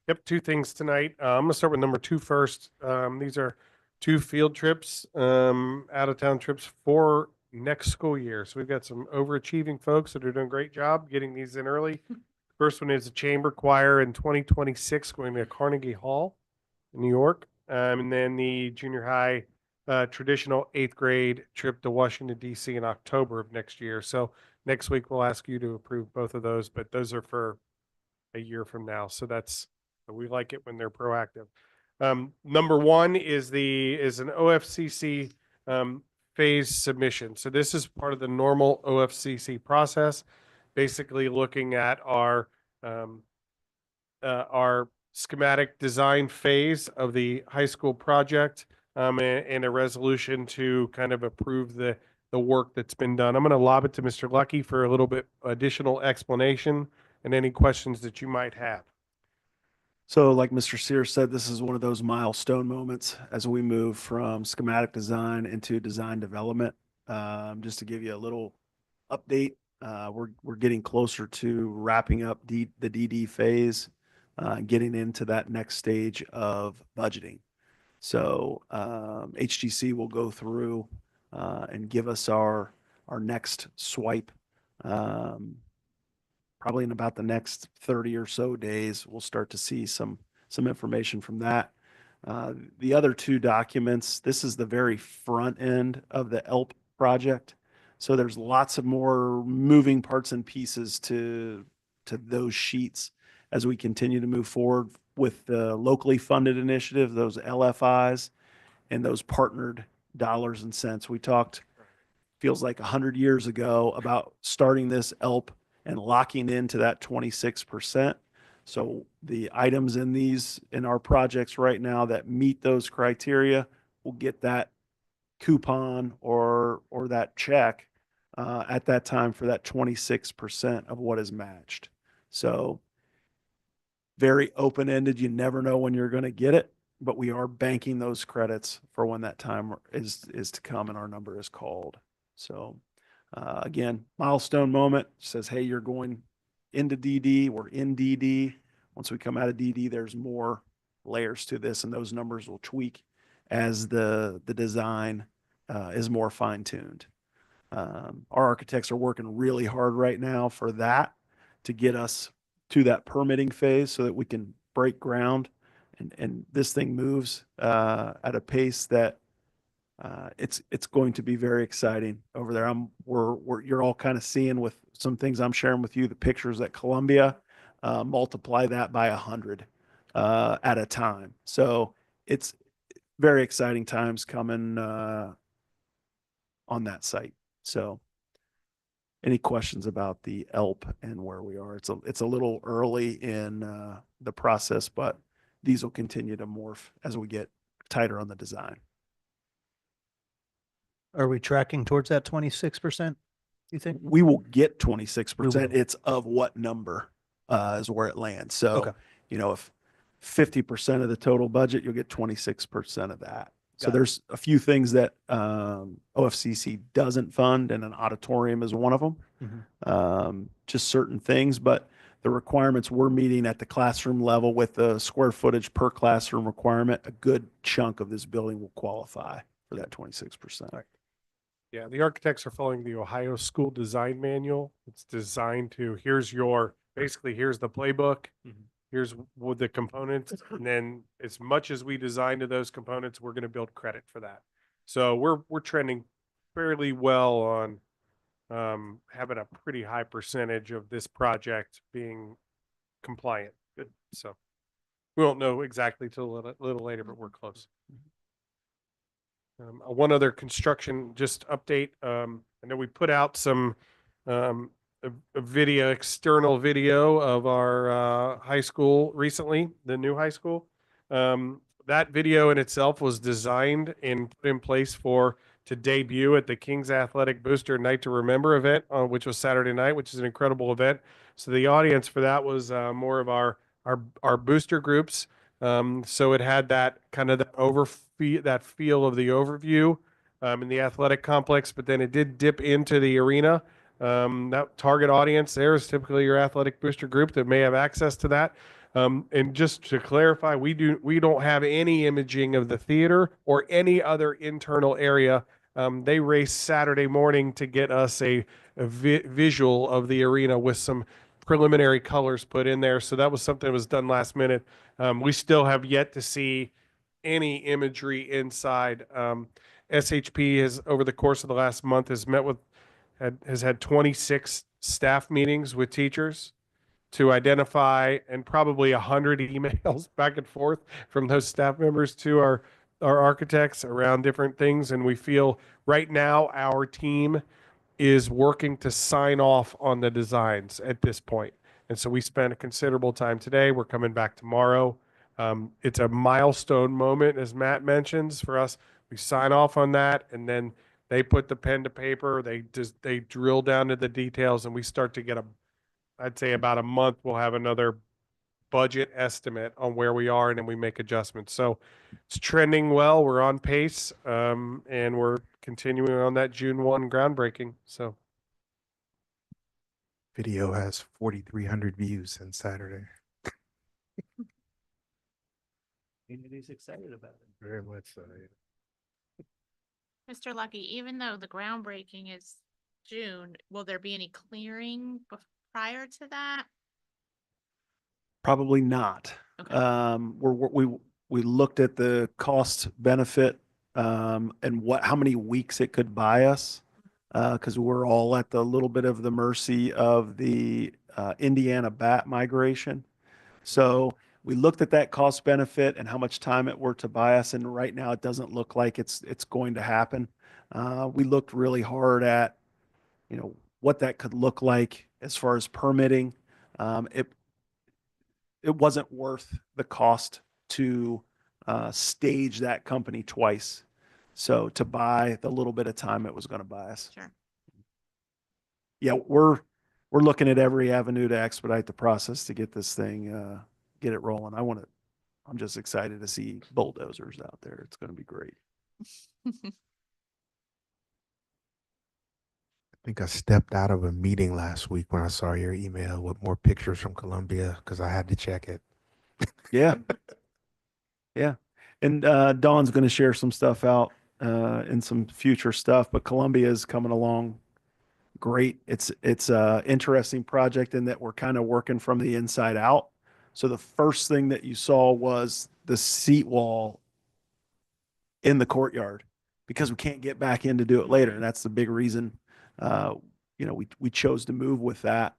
Yep, 2 things tonight. I'm gonna start with number 2 first. These are 2 field trips, out of town trips for next school year. So we've got some overachieving folks that are doing a great job getting these in early. First one is the chamber choir in 2026 going to Carnegie Hall in New York. And then the junior high traditional 8th grade trip to Washington DC in October of next year. So next week we'll ask you to approve both of those, but those are for a year from now. So we like it when they're proactive. Number 1 is an OFCC phase submission. So this is part of the normal OFCC process, basically looking at our schematic design phase of the high school project, and a resolution to kind of approve the work that's been done. I'm going to lob it to Mr. Lucky for a little bit additional explanation and any questions that you might have. So like Mr. Sears said, this is one of those milestone moments as we move from schematic design into design development. Just to give you a little update, we're getting closer to wrapping up the DD phase, getting into that next stage of budgeting. So HGC will go through and give us our next swipe. Probably in about the next 30 or so days, we'll start to see some information from that. The other 2 documents, this is the very front end of the ELP project. So there's lots of more moving parts and pieces to those sheets as we continue to move forward with the locally funded initiative, those LFIs, and those partnered dollars and cents. We talked, feels like 100 years ago, about starting this ELP and locking into that 26%. So the items in our projects right now that meet those criteria will get that coupon or that check at that time for that 26% of what is matched. So very open-ended. You never know when you're going to get it, but we are banking those credits for when that time is to come and our number is called. So again, milestone moment says, hey, you're going into DD. We're in DD. Once we come out of DD, there's more layers to this, and those numbers will tweak as the design is more fine-tuned. Our architects are working really hard right now for that to get us to that permitting phase so that we can break ground and this thing moves at a pace that it's going to be very exciting over there. You're all kind of seeing with some things I'm sharing with you, the pictures at Columbia, multiply that by 100 at a time. So it's very exciting times coming on that site. So any questions about the ELP and where we are? It's a little early in the process, but these will continue to morph as we get tighter on the design. Are we tracking towards that 26%? You think? We will get 26%. We will. It's of what number is where it lands. So, Okay. if 50% of the total budget, you'll get 26% of that. So Got it. there's a few things that OFCC doesn't fund, and an auditorium is one of them. Just certain things, but the requirements we're meeting at the classroom level with the square footage per classroom requirement, a good chunk of this building will qualify for that 26%. Yeah, the architects are following the Ohio School Design Manual. It's designed to, here's the playbook. Here's what the components, and then as much as we design to those components, we're going to build credit for that. So we're trending fairly well on having a pretty high percentage of this project being compliant. Good. So we won't know exactly till a little later, but we're close. One other construction just update. I know we put out some a external video of our high school recently, the new high school. That video in itself was designed and put in place to debut at the Kings Athletic Booster Night to Remember event, which was Saturday night, which is an incredible event. So the audience for that was more of our booster groups. So it had that kind of that feel of the overview in the athletic complex, but then it did dip into the arena. That target audience there is typically your athletic booster group that may have access to that. And just to clarify, we don't have any imaging of the theater or any other internal area. They race Saturday morning to get us a visual of the arena with some preliminary colors put in there. So that was something that was done last minute. We still have yet to see any imagery inside. SHP has, over the course of the last month, has had 26 staff meetings with teachers to identify, and probably 100 emails back and forth from those staff members to our architects around different things. And we feel right now our team is working to sign off on the designs at this point. And so we spent a considerable time today. We're coming back tomorrow. It's a milestone moment, as Matt mentions, for us. We sign off on that, and then they put the pen to paper. They drill down to the details, and we start to get I'd say about a month, we'll have another budget estimate on where we are, and then we make adjustments. So it's trending well. We're on pace, and we're continuing on that June 1 groundbreaking. So Video has 4,300 views since Saturday. Community's excited about it. Very much so. Mr. Lucky, even though the groundbreaking is June, will there be any clearing prior to that? Probably not. Okay. We looked at the cost benefit and how many weeks it could buy us, because we're all at the little bit of the mercy of the Indiana bat migration. So we looked at that cost benefit and how much time it were to buy us, and right now it doesn't look like it's going to happen. We looked really hard at what that could look like as far as permitting. It wasn't worth the cost to stage that company twice. So to buy the little bit of time it was going to buy us. Sure. Yeah, we're we're looking at every avenue to expedite the process to get this thing, get it rolling. I'm just excited to see bulldozers out there. It's going to be great. I think I stepped out of a meeting last week when I saw your email with more pictures from Columbia because I had to check it. Yeah. Yeah. And Dawn's going to share some stuff out in some future stuff, but Columbia is coming along great. It's a interesting project in that we're kind of working from the inside out. So the first thing that you saw was the seat wall in the courtyard because we can't get back in to do it later. And that's the big reason, we chose to move with that.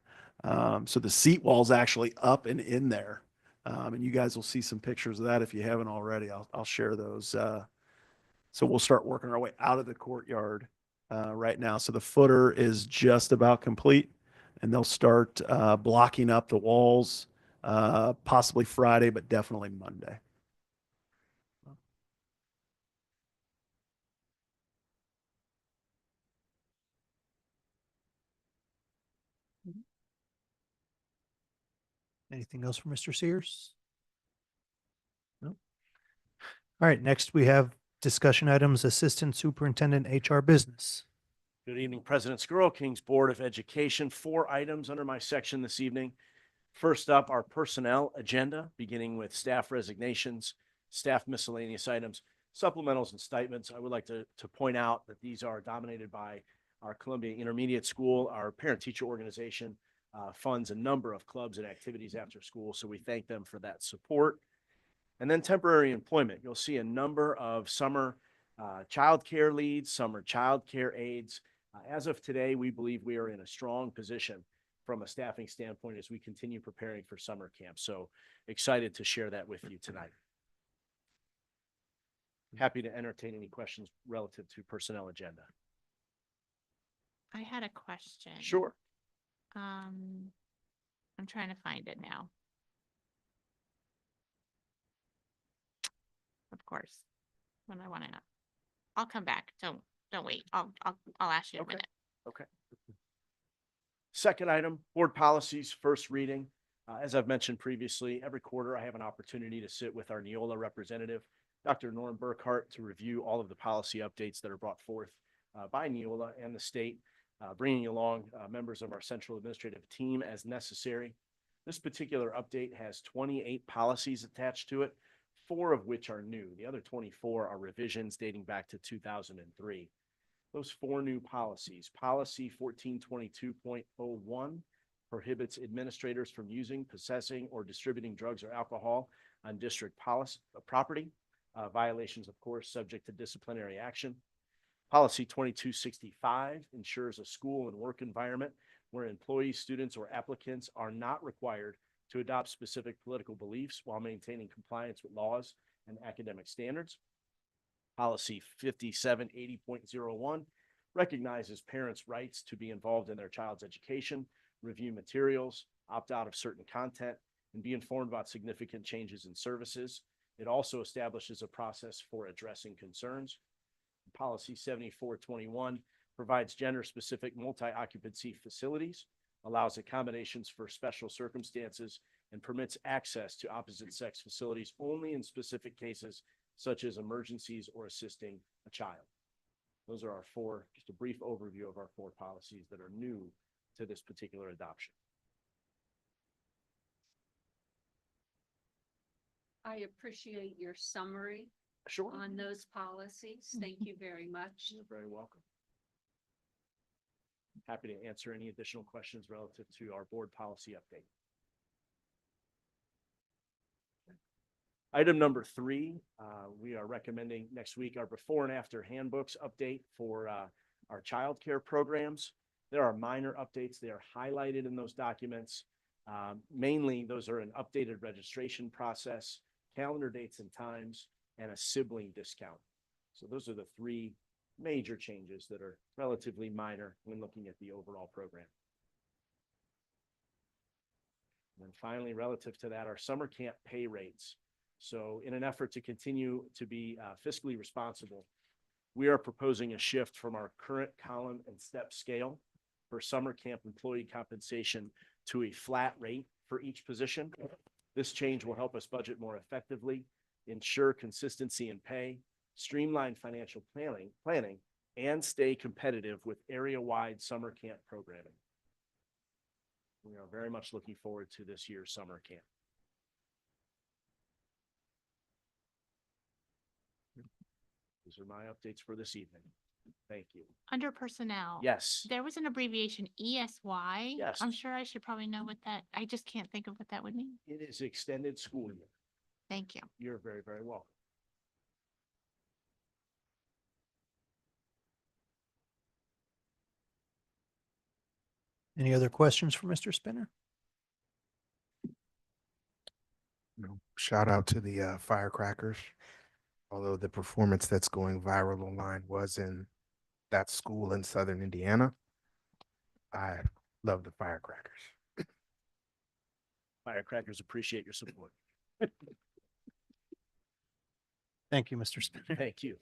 So the seat wall's actually up and in there. And you guys will see some pictures of that if you haven't already. I'll share those. So we'll start working our way out of the courtyard right now. So the footer is just about complete, and they'll start blocking up the walls possibly Friday, but definitely Monday. Anything else for Mr. Sears? No. All right, next we have discussion items, Assistant Superintendent HR Business. Good evening, President Skrull, Kings Board of Education. 4 items under my section this evening. First up, our personnel agenda, beginning with staff resignations, staff miscellaneous items, supplementals and stipends. I would like to point out that these are dominated by our Columbia Intermediate School. Our parent-teacher organization funds a number of clubs and activities after school, so we thank them for that support. And then temporary employment. You'll see a number of summer childcare leads, summer childcare aides. As of today, we believe we are in a strong position from a staffing standpoint as we continue preparing for summer camp. So excited to share that with you tonight. Happy to entertain any questions relative to personnel agenda. I had a question. Sure. I'm trying to find it now. Of course, when I want to know. I'll come back. Don't wait. I'll ask you in a Okay. minute. Okay. Second item, board policies, first reading. As I've mentioned previously, every quarter I have an opportunity to sit with our Neola representative, Dr. Norm Burkhart, to review all of the policy updates that are brought forth by Neola and the state, bringing along members of our central administrative team as necessary. This particular update has 28 policies attached to it, 4 of which are new. The other 24 are revisions dating back to 2003. Those 4 new policies. Policy 1422.01 prohibits administrators from using, possessing, or distributing drugs or alcohol on district property. Violations, of course, subject to disciplinary action. Policy 2265 ensures a school and work environment where employees, students, or applicants are not required to adopt specific political beliefs while maintaining compliance with laws and academic standards. Policy 5780.01 recognizes parents' rights to be involved in their child's education, review materials, opt out of certain content, and be informed about significant changes in services. It also establishes a process for addressing concerns. Policy 7421 provides gender-specific multi-occupancy facilities, allows accommodations for special circumstances, and permits access to opposite-sex facilities only in specific cases such as emergencies or assisting a child. Those are our 4, just a brief overview of our 4 policies that are new to this particular adoption. I appreciate your summary Sure. on those policies. Thank you very much. You're very welcome. Happy to answer any additional questions relative to our board policy update. Item number 3, we are recommending next week our before and after handbooks update for our childcare programs. There are minor updates. They are highlighted in those documents. Mainly, those are an updated registration process, calendar dates and times, and a sibling discount. So those are the 3 major changes that are relatively minor when looking at the overall program. And then finally, relative to that, our summer camp pay rates. So in an effort to continue to be fiscally responsible, we are proposing a shift from our current column and step scale for summer camp employee compensation to a flat rate for each position. This change will help us budget more effectively, ensure consistency in pay, streamline financial planning, and stay competitive with area-wide summer camp programming. We are very much looking forward to this year's summer camp. Those are my updates for this evening. Thank you. Under personnel. Yes, There was an abbreviation ESY. Yes. I'm sure I should probably know what that, I just can't think of what that would mean. it is extended school year. Thank you. You're very, very welcome. Any other questions for Mr. Spinner? Shout out to the firecrackers. Although the performance that's going viral online was in that school in Southern Indiana. I love the firecrackers. Firecrackers appreciate your support. Thank you, Mr. Spinner. Thank you.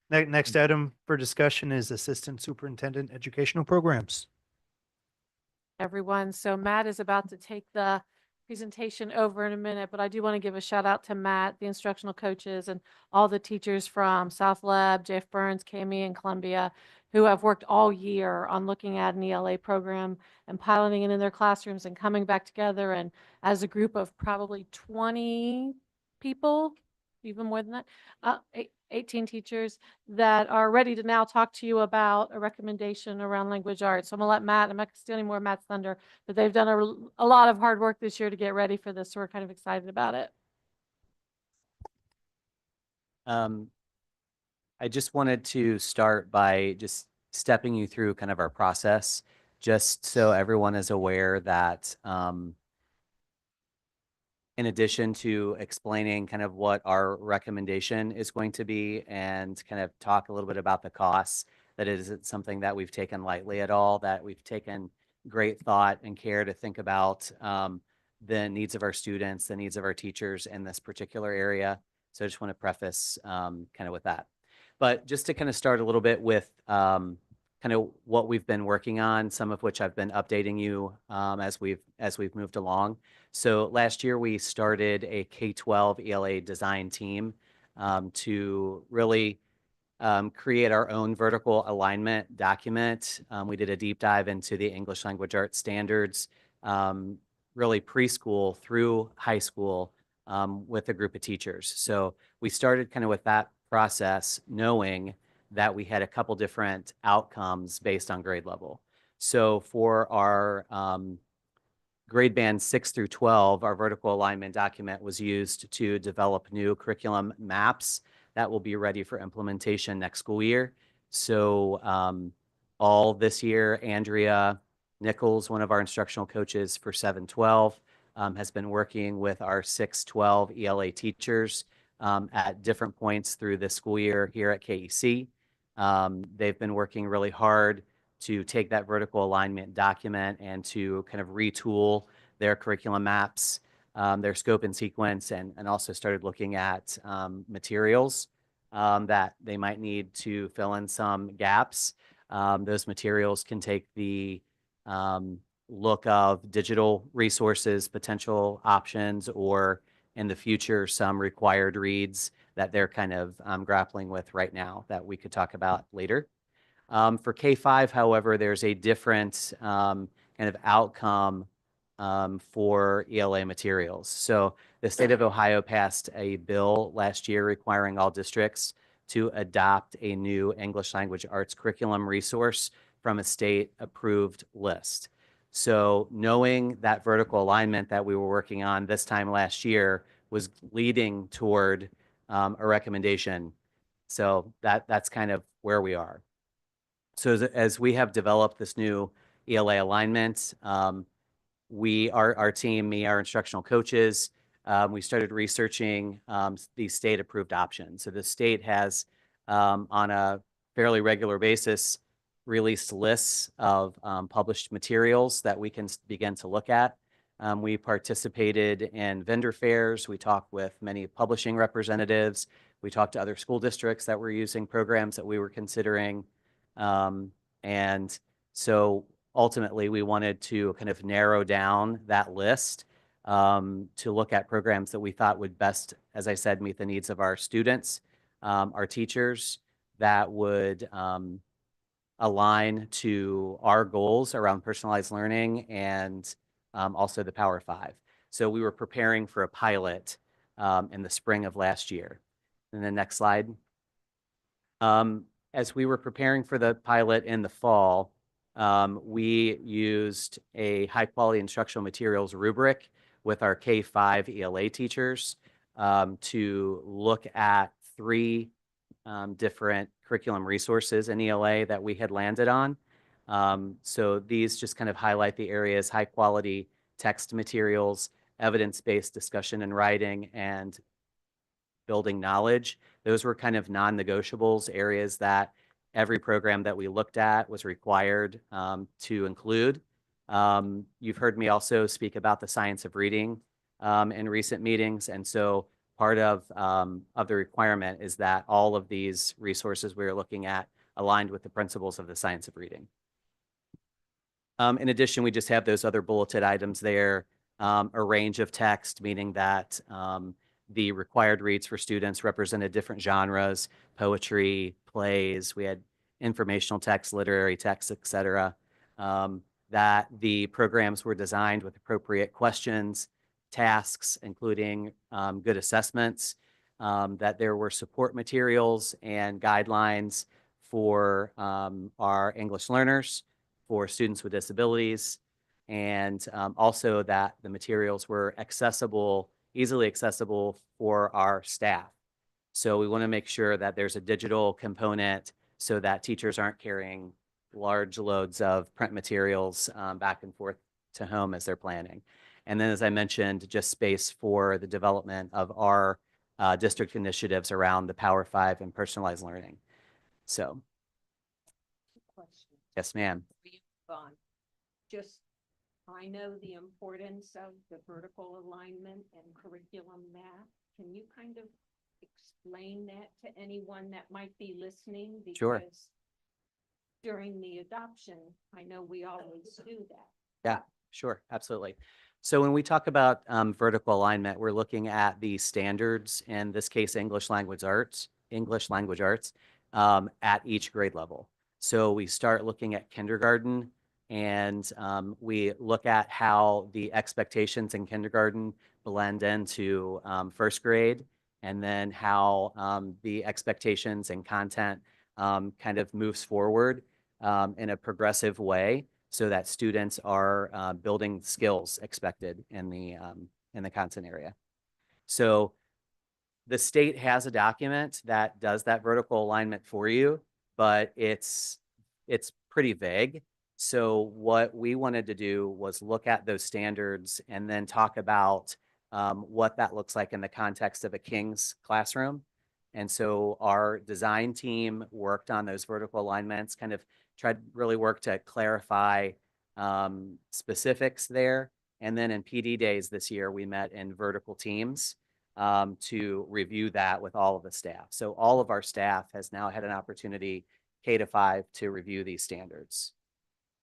Next item for discussion is Assistant Superintendent Educational Programs. Everyone. So Matt is about to take the presentation over in a minute, but I do want to give a shout out to Matt, the instructional coaches, and all the teachers from South Lab, JF Burns, KME, and Columbia, who have worked all year on looking at an ELA program and piloting it in their classrooms and coming back together. And as a group of probably 20 people, even more than that, 18 teachers that are ready to now talk to you about a recommendation around language arts. So I'm gonna let Matt, I'm not gonna steal any more of Matt's thunder, but they've done a lot of hard work this year to get ready for this. So we're kind of excited about it. I just wanted to start by just stepping you through kind of our process, just so everyone is aware that in addition to explaining kind of what our recommendation is going to be and kind of talk a little bit about the costs, that it isn't something that we've taken lightly at all, that we've taken great thought and care to think about the needs of our students, the needs of our teachers in this particular area. So I just want to preface kind of with that. But just to kind of start a little bit with kind of what we've been working on, some of which I've been updating you as we've moved along. So last year we started a K-12 ELA design team to really create our own vertical alignment document. We did a deep dive into the English language arts standards, really preschool through high school with a group of teachers. So we started kind of with that process, knowing that we had a couple different outcomes based on grade level. So for our grade band 6 through 12, our vertical alignment document was used to develop new curriculum maps that will be ready for implementation next school year. So all this year, Andrea Nichols, one of our instructional coaches for 7-12, has been working with our 6-12 ELA teachers at different points through this school year here at KEC. They've been working really hard to take that vertical alignment document and to kind of retool their curriculum maps, their scope and sequence, and also started looking at materials that they might need to fill in some gaps. Those materials can take the look of digital resources, potential options, or in the future, some required reads that they're kind of grappling with right now that we could talk about later. For K-5, however, there's a different kind of outcome for ELA materials. So the state of Ohio passed a bill last year requiring all districts to adopt a new English language arts curriculum resource from a state-approved list. So knowing that vertical alignment that we were working on this time last year was leading toward a recommendation. So that's kind of where we are. So as we have developed this new ELA alignment, our team, me, our instructional coaches, we started researching these state-approved options. So the state has, on a fairly regular basis, released lists of published materials that we can begin to look at. We participated in vendor fairs. We talked with many publishing representatives. We talked to other school districts that were using programs that we were considering. And so ultimately, we wanted to kind of narrow down that list to look at programs that we thought would best, as I said, meet the needs of our students, our teachers, that would align to our goals around personalized learning and also the Power Five. So we were preparing for a pilot in the spring of last year. And the next slide. As we were preparing for the pilot in the fall, we used a high quality instructional materials rubric with our K-5 ELA teachers to look at 3 different curriculum resources in ELA that we had landed on. So these just kind of highlight the areas: high quality text materials, evidence-based discussion and writing, and building knowledge. Those were kind of non-negotiables, areas that every program that we looked at was required to include. You've heard me also speak about the science of reading in recent meetings. And so part of the requirement is that all of these resources we are looking at aligned with the principles of the science of reading. In addition, we just have those other bulleted items there, a range of text, meaning that the required reads for students represented different genres: poetry, plays. We had informational text, literary text, etc. That the programs were designed with appropriate questions, tasks, including good assessments, that there were support materials and guidelines for our English learners, for students with disabilities, and also that the materials were accessible, easily accessible for our staff. So we want to make sure that there's a digital component so that teachers aren't carrying large loads of print materials back and forth to home as they're planning. And then, as I mentioned, just space for the development of our district initiatives around the Power Five and personalized learning. So, Question. yes, ma'am. On. Just, I know the importance of the vertical alignment and curriculum math. Can you kind of explain that to anyone that might be listening? Sure. Because during the adoption, I know we always do that. Yeah, sure, absolutely. So when we talk about vertical alignment, we're looking at the standards, in this case, English language arts, at each grade level. So we start looking at kindergarten, and we look at how the expectations in kindergarten blend into first grade, and then how the expectations and content kind of moves forward in a progressive way, so that students are building skills expected in the content area. So the state has a document that does that vertical alignment for you, but it's pretty vague. So what we wanted to do was look at those standards and then talk about what that looks like in the context of a King's classroom. And so our design team worked on those vertical alignments, kind of tried really work to clarify specifics there. And then in PD days this year, we met in vertical teams to review that with all of the staff. So all of our staff has now had an opportunity, K-5, to review these standards.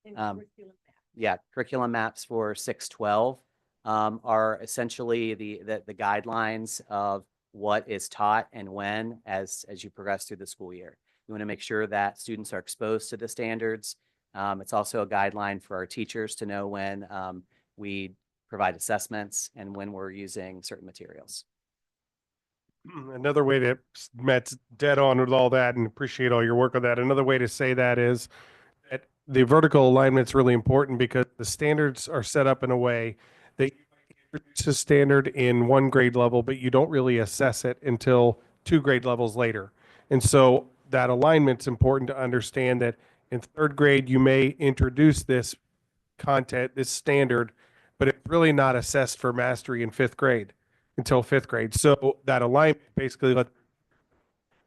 And curriculum math. Yeah, curriculum maps for 612 are essentially the guidelines of what is taught and when as you progress through the school year. We want to make sure that students are exposed to the standards. It's also a guideline for our teachers to know when we provide assessments and when we're using certain materials. Another way to, Matt's dead on with all that, and appreciate all your work on that. Another way to say that is that the vertical alignment is really important because the standards are set up in a way that you introduce a standard in one grade level, but you don't really assess it until 2 grade levels later. And so that alignment's important to understand that in 3rd grade, you may introduce this content, this standard, but it's really not assessed for mastery in 5th grade until 5th grade. So that alignment basically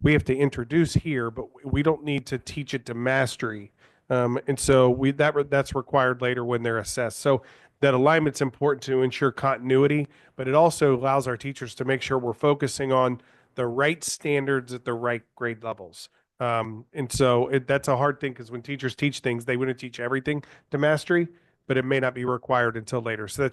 we have to introduce here, but we don't need to teach it to mastery. And so that's required later when they're assessed. So that alignment's important to ensure continuity, but it also allows our teachers to make sure we're focusing on the right standards at the right grade levels. And so that's a hard thing because when teachers teach things, they wouldn't teach everything to mastery, but it may not be required until later. So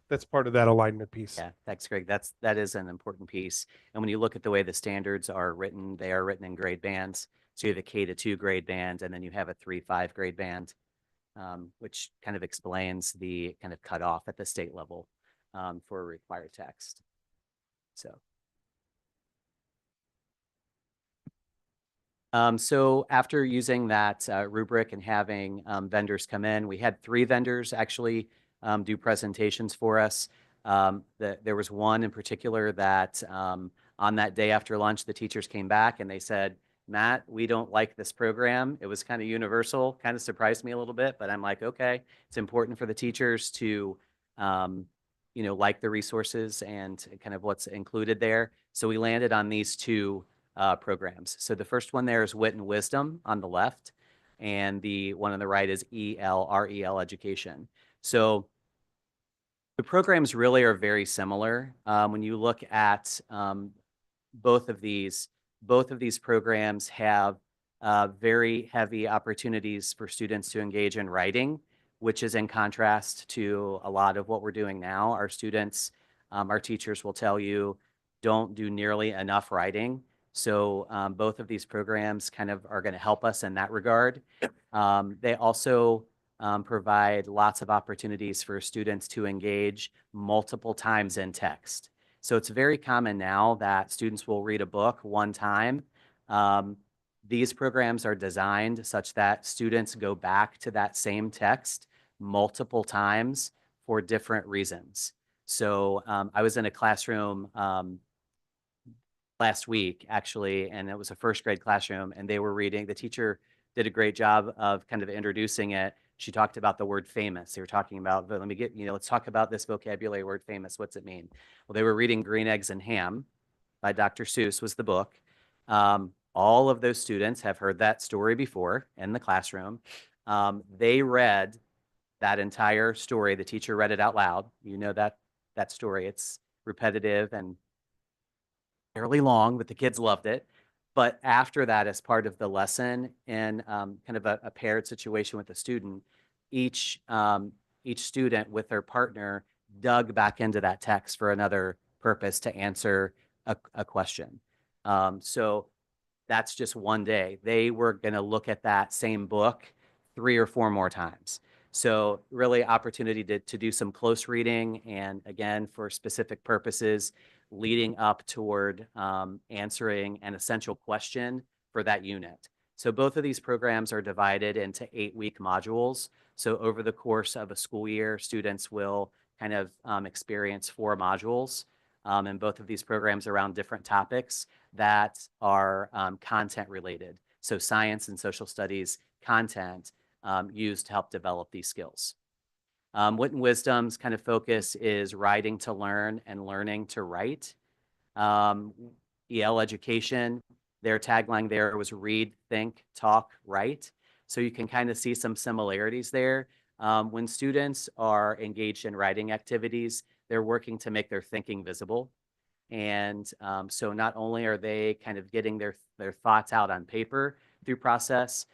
that's part of that alignment piece. Yeah, thanks, Greg. That is an important piece. And when you look at the way the standards are written, they are written in grade bands. So you have a K-2 grade band, and then you have a 3-5 grade band, which kind of explains the kind of cutoff at the state level for required text. So. So after using that rubric and having vendors come in, we had 3 vendors actually do presentations for us. There was one in particular that on that day after lunch, the teachers came back and they said, Matt, we don't like this program. It was kind of universal, kind of surprised me a little bit, but I'm like, okay, it's important for the teachers to, like the resources and kind of what's included there. So we landed on these 2 programs. So the first one there is Wit and Wisdom on the left, and the one on the right is REL Education. So the programs really are very similar. When you look at both of these programs have very heavy opportunities for students to engage in writing, which is in contrast to a lot of what we're doing now. Our students, our teachers will tell you, don't do nearly enough writing. So both of these programs kind of are going to help us in that regard. They also provide lots of opportunities for students to engage multiple times in text. So it's very common now that students will read a book one time. These programs are designed such that students go back to that same text multiple times for different reasons. So I was in a classroom last week, actually, and it was a first grade classroom, and they were reading. The teacher did a great job of kind of introducing it. She talked about the word famous. They were talking about, let's talk about this vocabulary word famous. What's it mean? Well, they were reading Green Eggs and Ham by Dr. Seuss was the book. All of those students have heard that story before in the classroom. They read that entire story. The teacher read it out loud. You know that story. It's repetitive and fairly long, but the kids loved it. But after that, as part of the lesson in kind of a paired situation with the student, each student with their partner dug back into that text for another purpose to answer a question. So that's just one day. They were going to look at that same book 3 or 4 more times. So really opportunity to do some close reading, and again, for specific purposes, leading up toward answering an essential question for that unit. So both of these programs are divided into 8-week modules. So over the course of a school year, students will kind of experience 4 modules. And both of these programs around different topics that are content related. So science and social studies content used to help develop these skills. Wit and Wisdom's kind of focus is writing to learn and learning to write. EL Education, their tagline there was read, think, talk, write. So you can kind of see some similarities there. When students are engaged in writing activities, they're working to make their thinking visible. And so not only are they kind of getting their thoughts out on paper through process,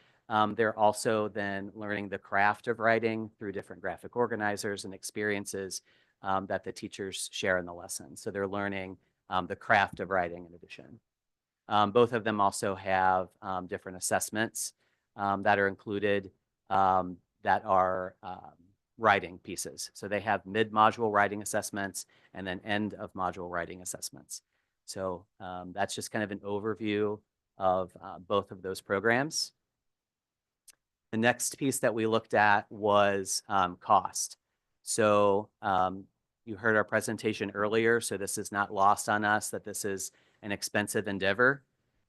they're also then learning the craft of writing through different graphic organizers and experiences that the teachers share in the lesson. So they're learning the craft of writing in addition. Both of them also have different assessments that are included that are writing pieces. So they have mid-module writing assessments and then end-of-module writing assessments. So that's just kind of an overview of both of those programs. The next piece that we looked at was cost. So you heard our presentation earlier, so this is not lost on us that this is an expensive endeavor.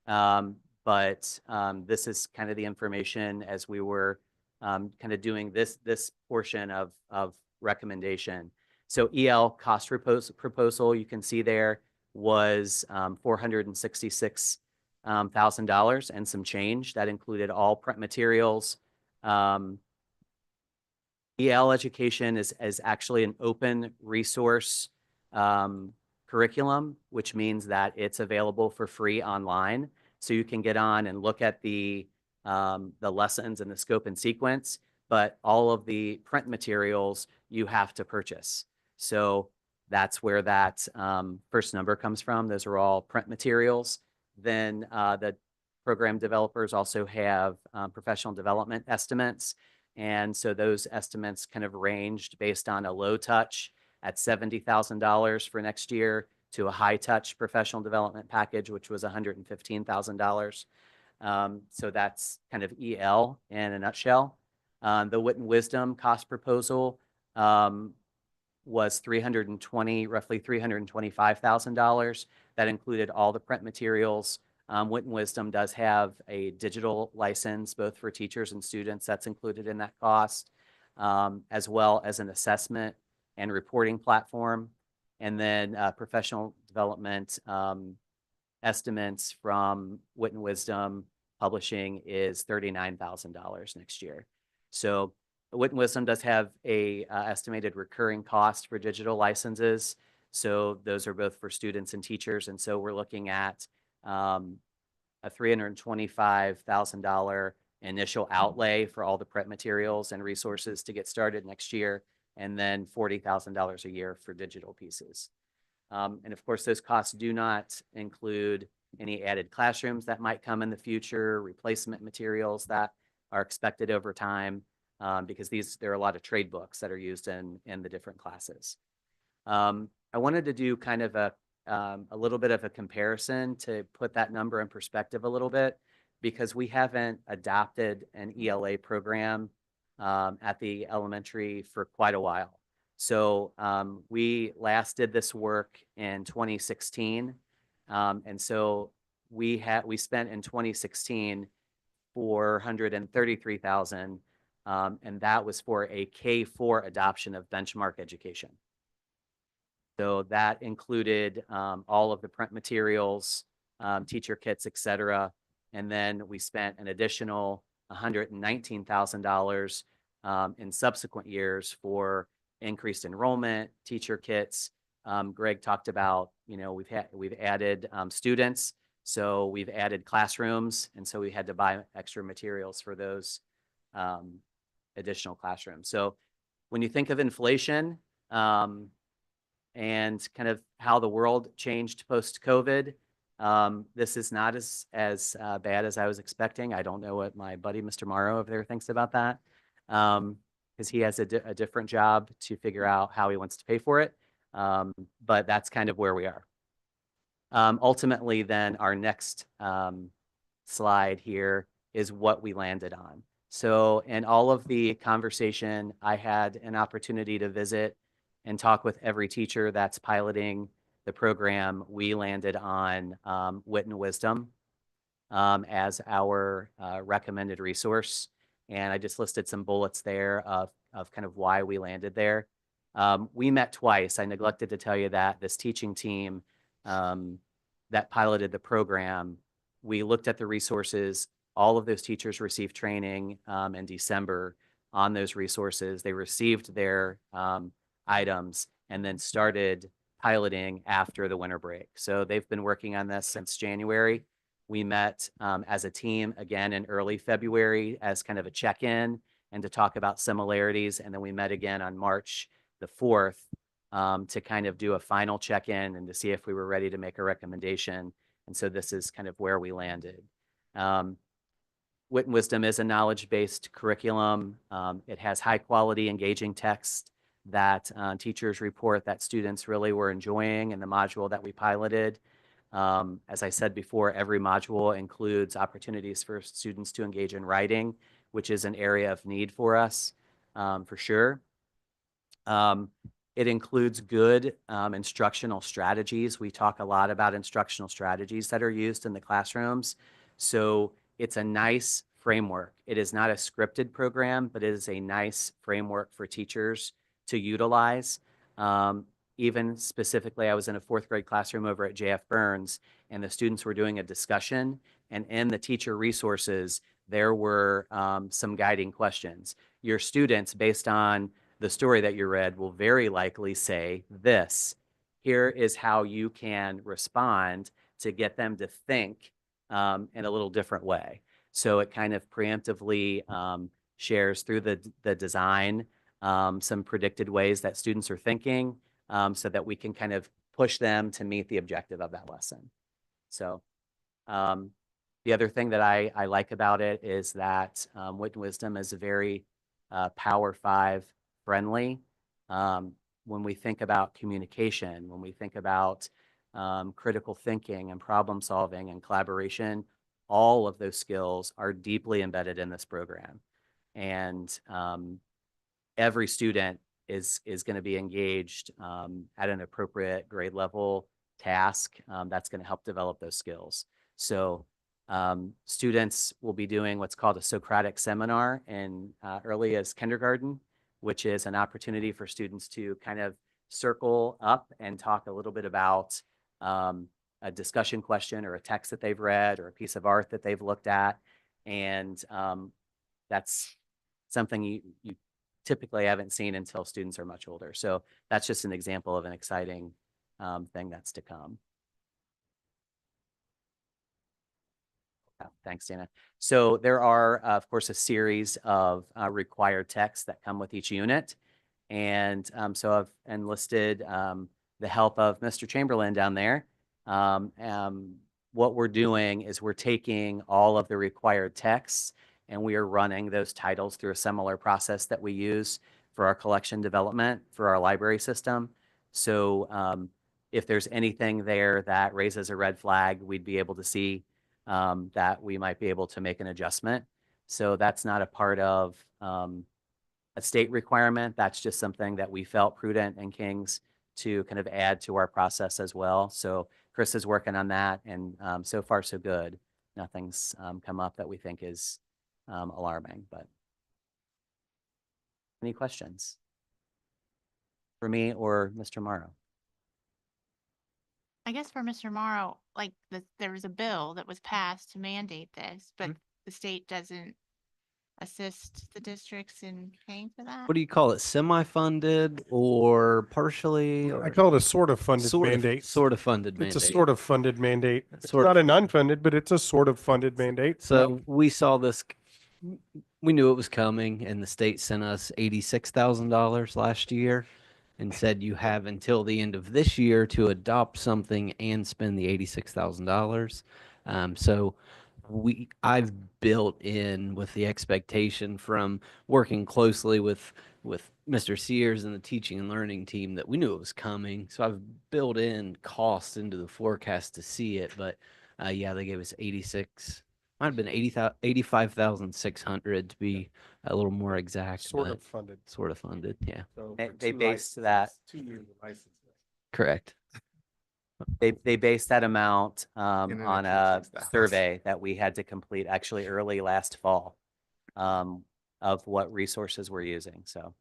But this is kind of the information as we were kind of doing this portion of recommendation. So EL cost proposal, you can see there was $466,000 and some change. That included all print materials. EL Education is actually an open resource curriculum, which means that it's available for free online. So you can get on and look at the lessons and the scope and sequence, but all of the print materials you have to purchase. So that's where that first number comes from. Those are all print materials. Then the program developers also have professional development estimates. And so those estimates kind of ranged based on a low touch at $70,000 for next year to a high touch professional development package, which was $115,000. So that's kind of EL in a nutshell. The Wit and Wisdom cost proposal was roughly $325,000. That included all the print materials. Wit and Wisdom does have a digital license, both for teachers and students. That's included in that cost, as well as an assessment and reporting platform. And then professional development estimates from Wit and Wisdom Publishing is $39,000 next year. So Wit and Wisdom does have a estimated recurring cost for digital licenses. So those are both for students and teachers. And so we're looking at a $325,000 initial outlay for all the prep materials and resources to get started next year, and then $40,000 a year for digital pieces. And of course, those costs do not include any added classrooms that might come in the future, replacement materials that are expected over time, because there are a lot of trade books that are used in the different classes. I wanted to do kind of a little bit of a comparison to put that number in perspective a little bit, because we haven't adopted an ELA program at the elementary for quite a while. So we last did this work in 2016. And so we spent in 2016 $433,000, and that was for a K-4 adoption of benchmark education. So that included all of the print materials, teacher kits, et cetera. And then we spent an additional $119,000 in subsequent years for increased enrollment, teacher kits. Greg talked about, we've added students, so we've added classrooms, and so we had to buy extra materials for those additional classrooms. So when you think of inflation and kind of how the world changed post-COVID, this is not as bad as I was expecting. I don't know what my buddy Mr. Morrow over there thinks about that, because he has a different job to figure out how he wants to pay for it. But that's kind of where we are. Ultimately, then our next slide here is what we landed on. So in all of the conversation, I had an opportunity to visit and talk with every teacher that's piloting the program. We landed on Wit and Wisdom as our recommended resource. And I just listed some bullets there of kind of why we landed there. We met twice. I neglected to tell you that this teaching team that piloted the program, we looked at the resources. All of those teachers received training in December on those resources. They received their items and then started piloting after the winter break. So they've been working on this since January. We met as a team again in early February as kind of a check-in and to talk about similarities. And then we met again on March the 4th to kind of do a final check-in and to see if we were ready to make a recommendation. And so this is kind of where we landed. Wit and Wisdom is a knowledge-based curriculum. It has high-quality, engaging text that teachers report that students really were enjoying in the module that we piloted. As I said before, every module includes opportunities for students to engage in writing, which is an area of need for us, for sure. It includes good instructional strategies. We talk a lot about instructional strategies that are used in the classrooms. So it's a nice framework. It is not a scripted program, but it is a nice framework for teachers to utilize. Even specifically, I was in a 4th grade classroom over at JF Burns, and the students were doing a discussion, and in the teacher resources, there were some guiding questions. Your students, based on the story that you read, will very likely say this. Here is how you can respond to get them to think in a little different way. So it kind of preemptively shares through the design some predicted ways that students are thinking so that we can kind of push them to meet the objective of that lesson. So the other thing that I like about it is that Wit and Wisdom is a very Power 5 friendly. When we think about communication, when we think about critical thinking and problem solving and collaboration, all of those skills are deeply embedded in this program. And every student is going to be engaged at an appropriate grade level task that's going to help develop those skills. So students will be doing what's called a Socratic seminar in early as kindergarten, which is an opportunity for students to kind of circle up and talk a little bit about a discussion question or a text that they've read or a piece of art that they've looked at. And that's something you typically haven't seen until students are much older. So that's just an example of an exciting thing that's to come. Thanks, Dana. So there are, of course, a series of required texts that come with each unit. And so I've enlisted the help of Mr. Chamberlain down there. What we're doing is we're taking all of the required texts and we are running those titles through a similar process that we use for our collection development for our library system. So if there's anything there that raises a red flag, we'd be able to see that we might be able to make an adjustment. So that's not a part of a state requirement. That's just something that we felt prudent in Kings to kind of add to our process as well. So Chris is working on that, and so far so good. Nothing's come up that we think is alarming, but any questions for me or Mr. Morrow? I guess for Mr. Morrow, like there was a bill that was passed to mandate this, but the state doesn't assist the districts in paying for that? What do you call it? Semi-funded or partially? I Or call it a sort of funded mandate. Sort of funded It's mandate. a sort of funded mandate. It's Sort not of. an unfunded, but it's a sort of funded mandate. So we saw this, we knew it was coming, and the state sent us $86,000 last year and said you have until the end of this year to adopt something and spend the $86,000. So I've built in with the expectation from working closely with Mr. Sears and the teaching and learning team that we knew it was coming. So I've built in costs into the forecast to see it. But yeah, they gave us 86. Might have been 85,600 to be a little more exact. Sort but of funded. Sort of funded, yeah. So They- for they two based licenses, that- 2 years of licenses. Correct. They based that amount In an on extra a $6,000. survey that we had to complete actually early last fall of what resources we're using. So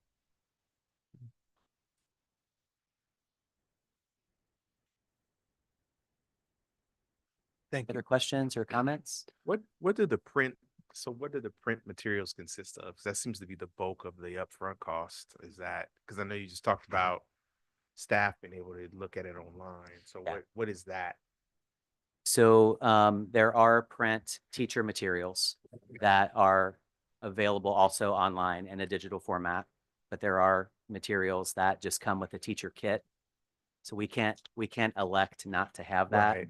Thank you. other questions or comments? What do the print materials consist of? 'Cause that seems to be the bulk of the upfront cost. Is that, because I know you just talked about staff being able to look at it online. So Yeah. what is that? So there are print teacher materials that are available also online in a digital format, but there are materials that just come with a teacher kit. So we can't elect not to have that. Right.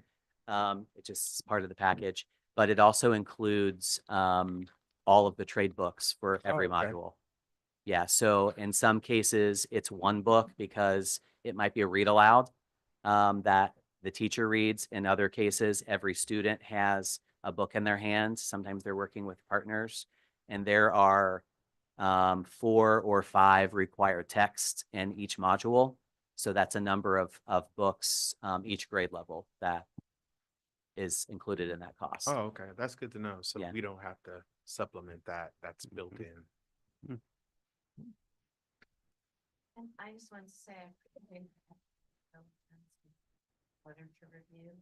It just is part of the package, but it also includes all of the trade books for every okay. module. Yeah, so in some cases, it's one book because it might be a read aloud that the teacher reads. In other cases, every student has a book in their hands. Sometimes they're working with partners, and there are 4 or 5 required texts in each module. So that's a number of books, each grade level that is included in that cost. Oh, okay. That's good to know. So Yeah. we don't have to supplement that. That's built in. And I just wanted to say, I think literature review.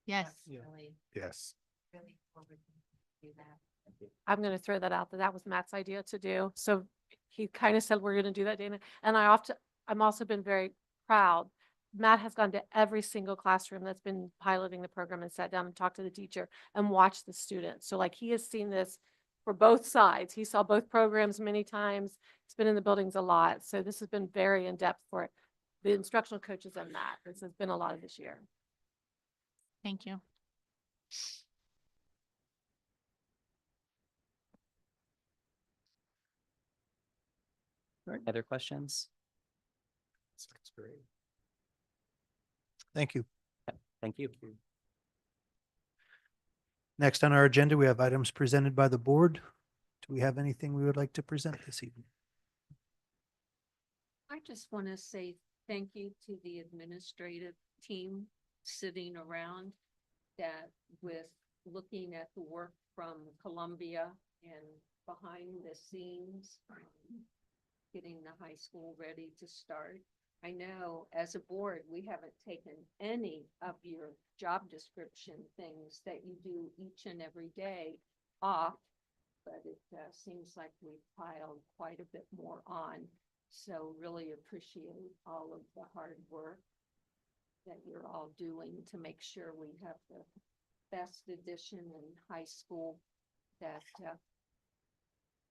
Yes. That's really, Yes. really forward to do that. I'm going to throw that out that was Matt's idea to do. So he kind of said, we're going to do that, Dana. And I'm also been very proud Matt has gone to every single classroom that's been piloting the program and sat down and talked to the teacher and watched the students. So like he has seen this for both sides. He saw both programs many times. He's been in the buildings a lot. So this has been very in-depth for the instructional coaches and Matt. This has been a lot of this year. Thank you. Other questions? That's great. Thank you. Thank you. Next on our agenda, we have items presented by the board. Do we have anything we would like to present this evening? I just want to say thank you to the administrative team sitting around that with looking at the work from Columbia and behind the scenes, getting the high school ready to start. I know as a board, we haven't taken any of your job description things that you do each and every day off, but it seems like we've piled quite a bit more on. So really appreciate all of the hard work that you're all doing to make sure we have the best edition in high school that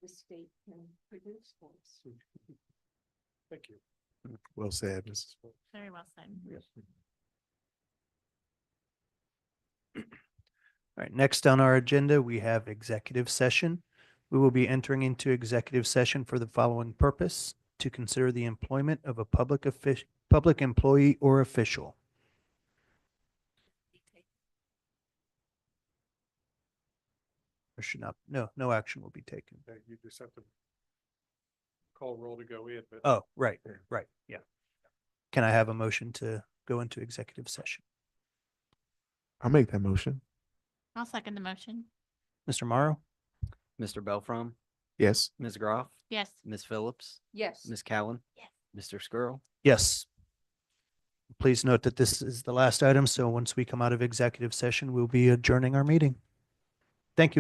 the state can produce for us. Thank you. Well said, Mrs. Ford. Very well said. All right, next on our agenda, we have executive session. We will be entering into executive session for the following purpose: to consider the employment of a public employee or official. There should not, no action will be taken. You just have to call roll to go in, but. Oh, right, yeah. Can I have a motion to go into executive session? I'll make that motion. I'll second the motion. Mr. Morrow? Mr. Belfrom, Yes. Ms. Groff, Yes. Ms. Phillips, Yes. Ms. Cowan. Yes. Mr. Skrull. Yes. Please note that this is the last item, so once we come out of executive session, we'll be adjourning our meeting. Thank you.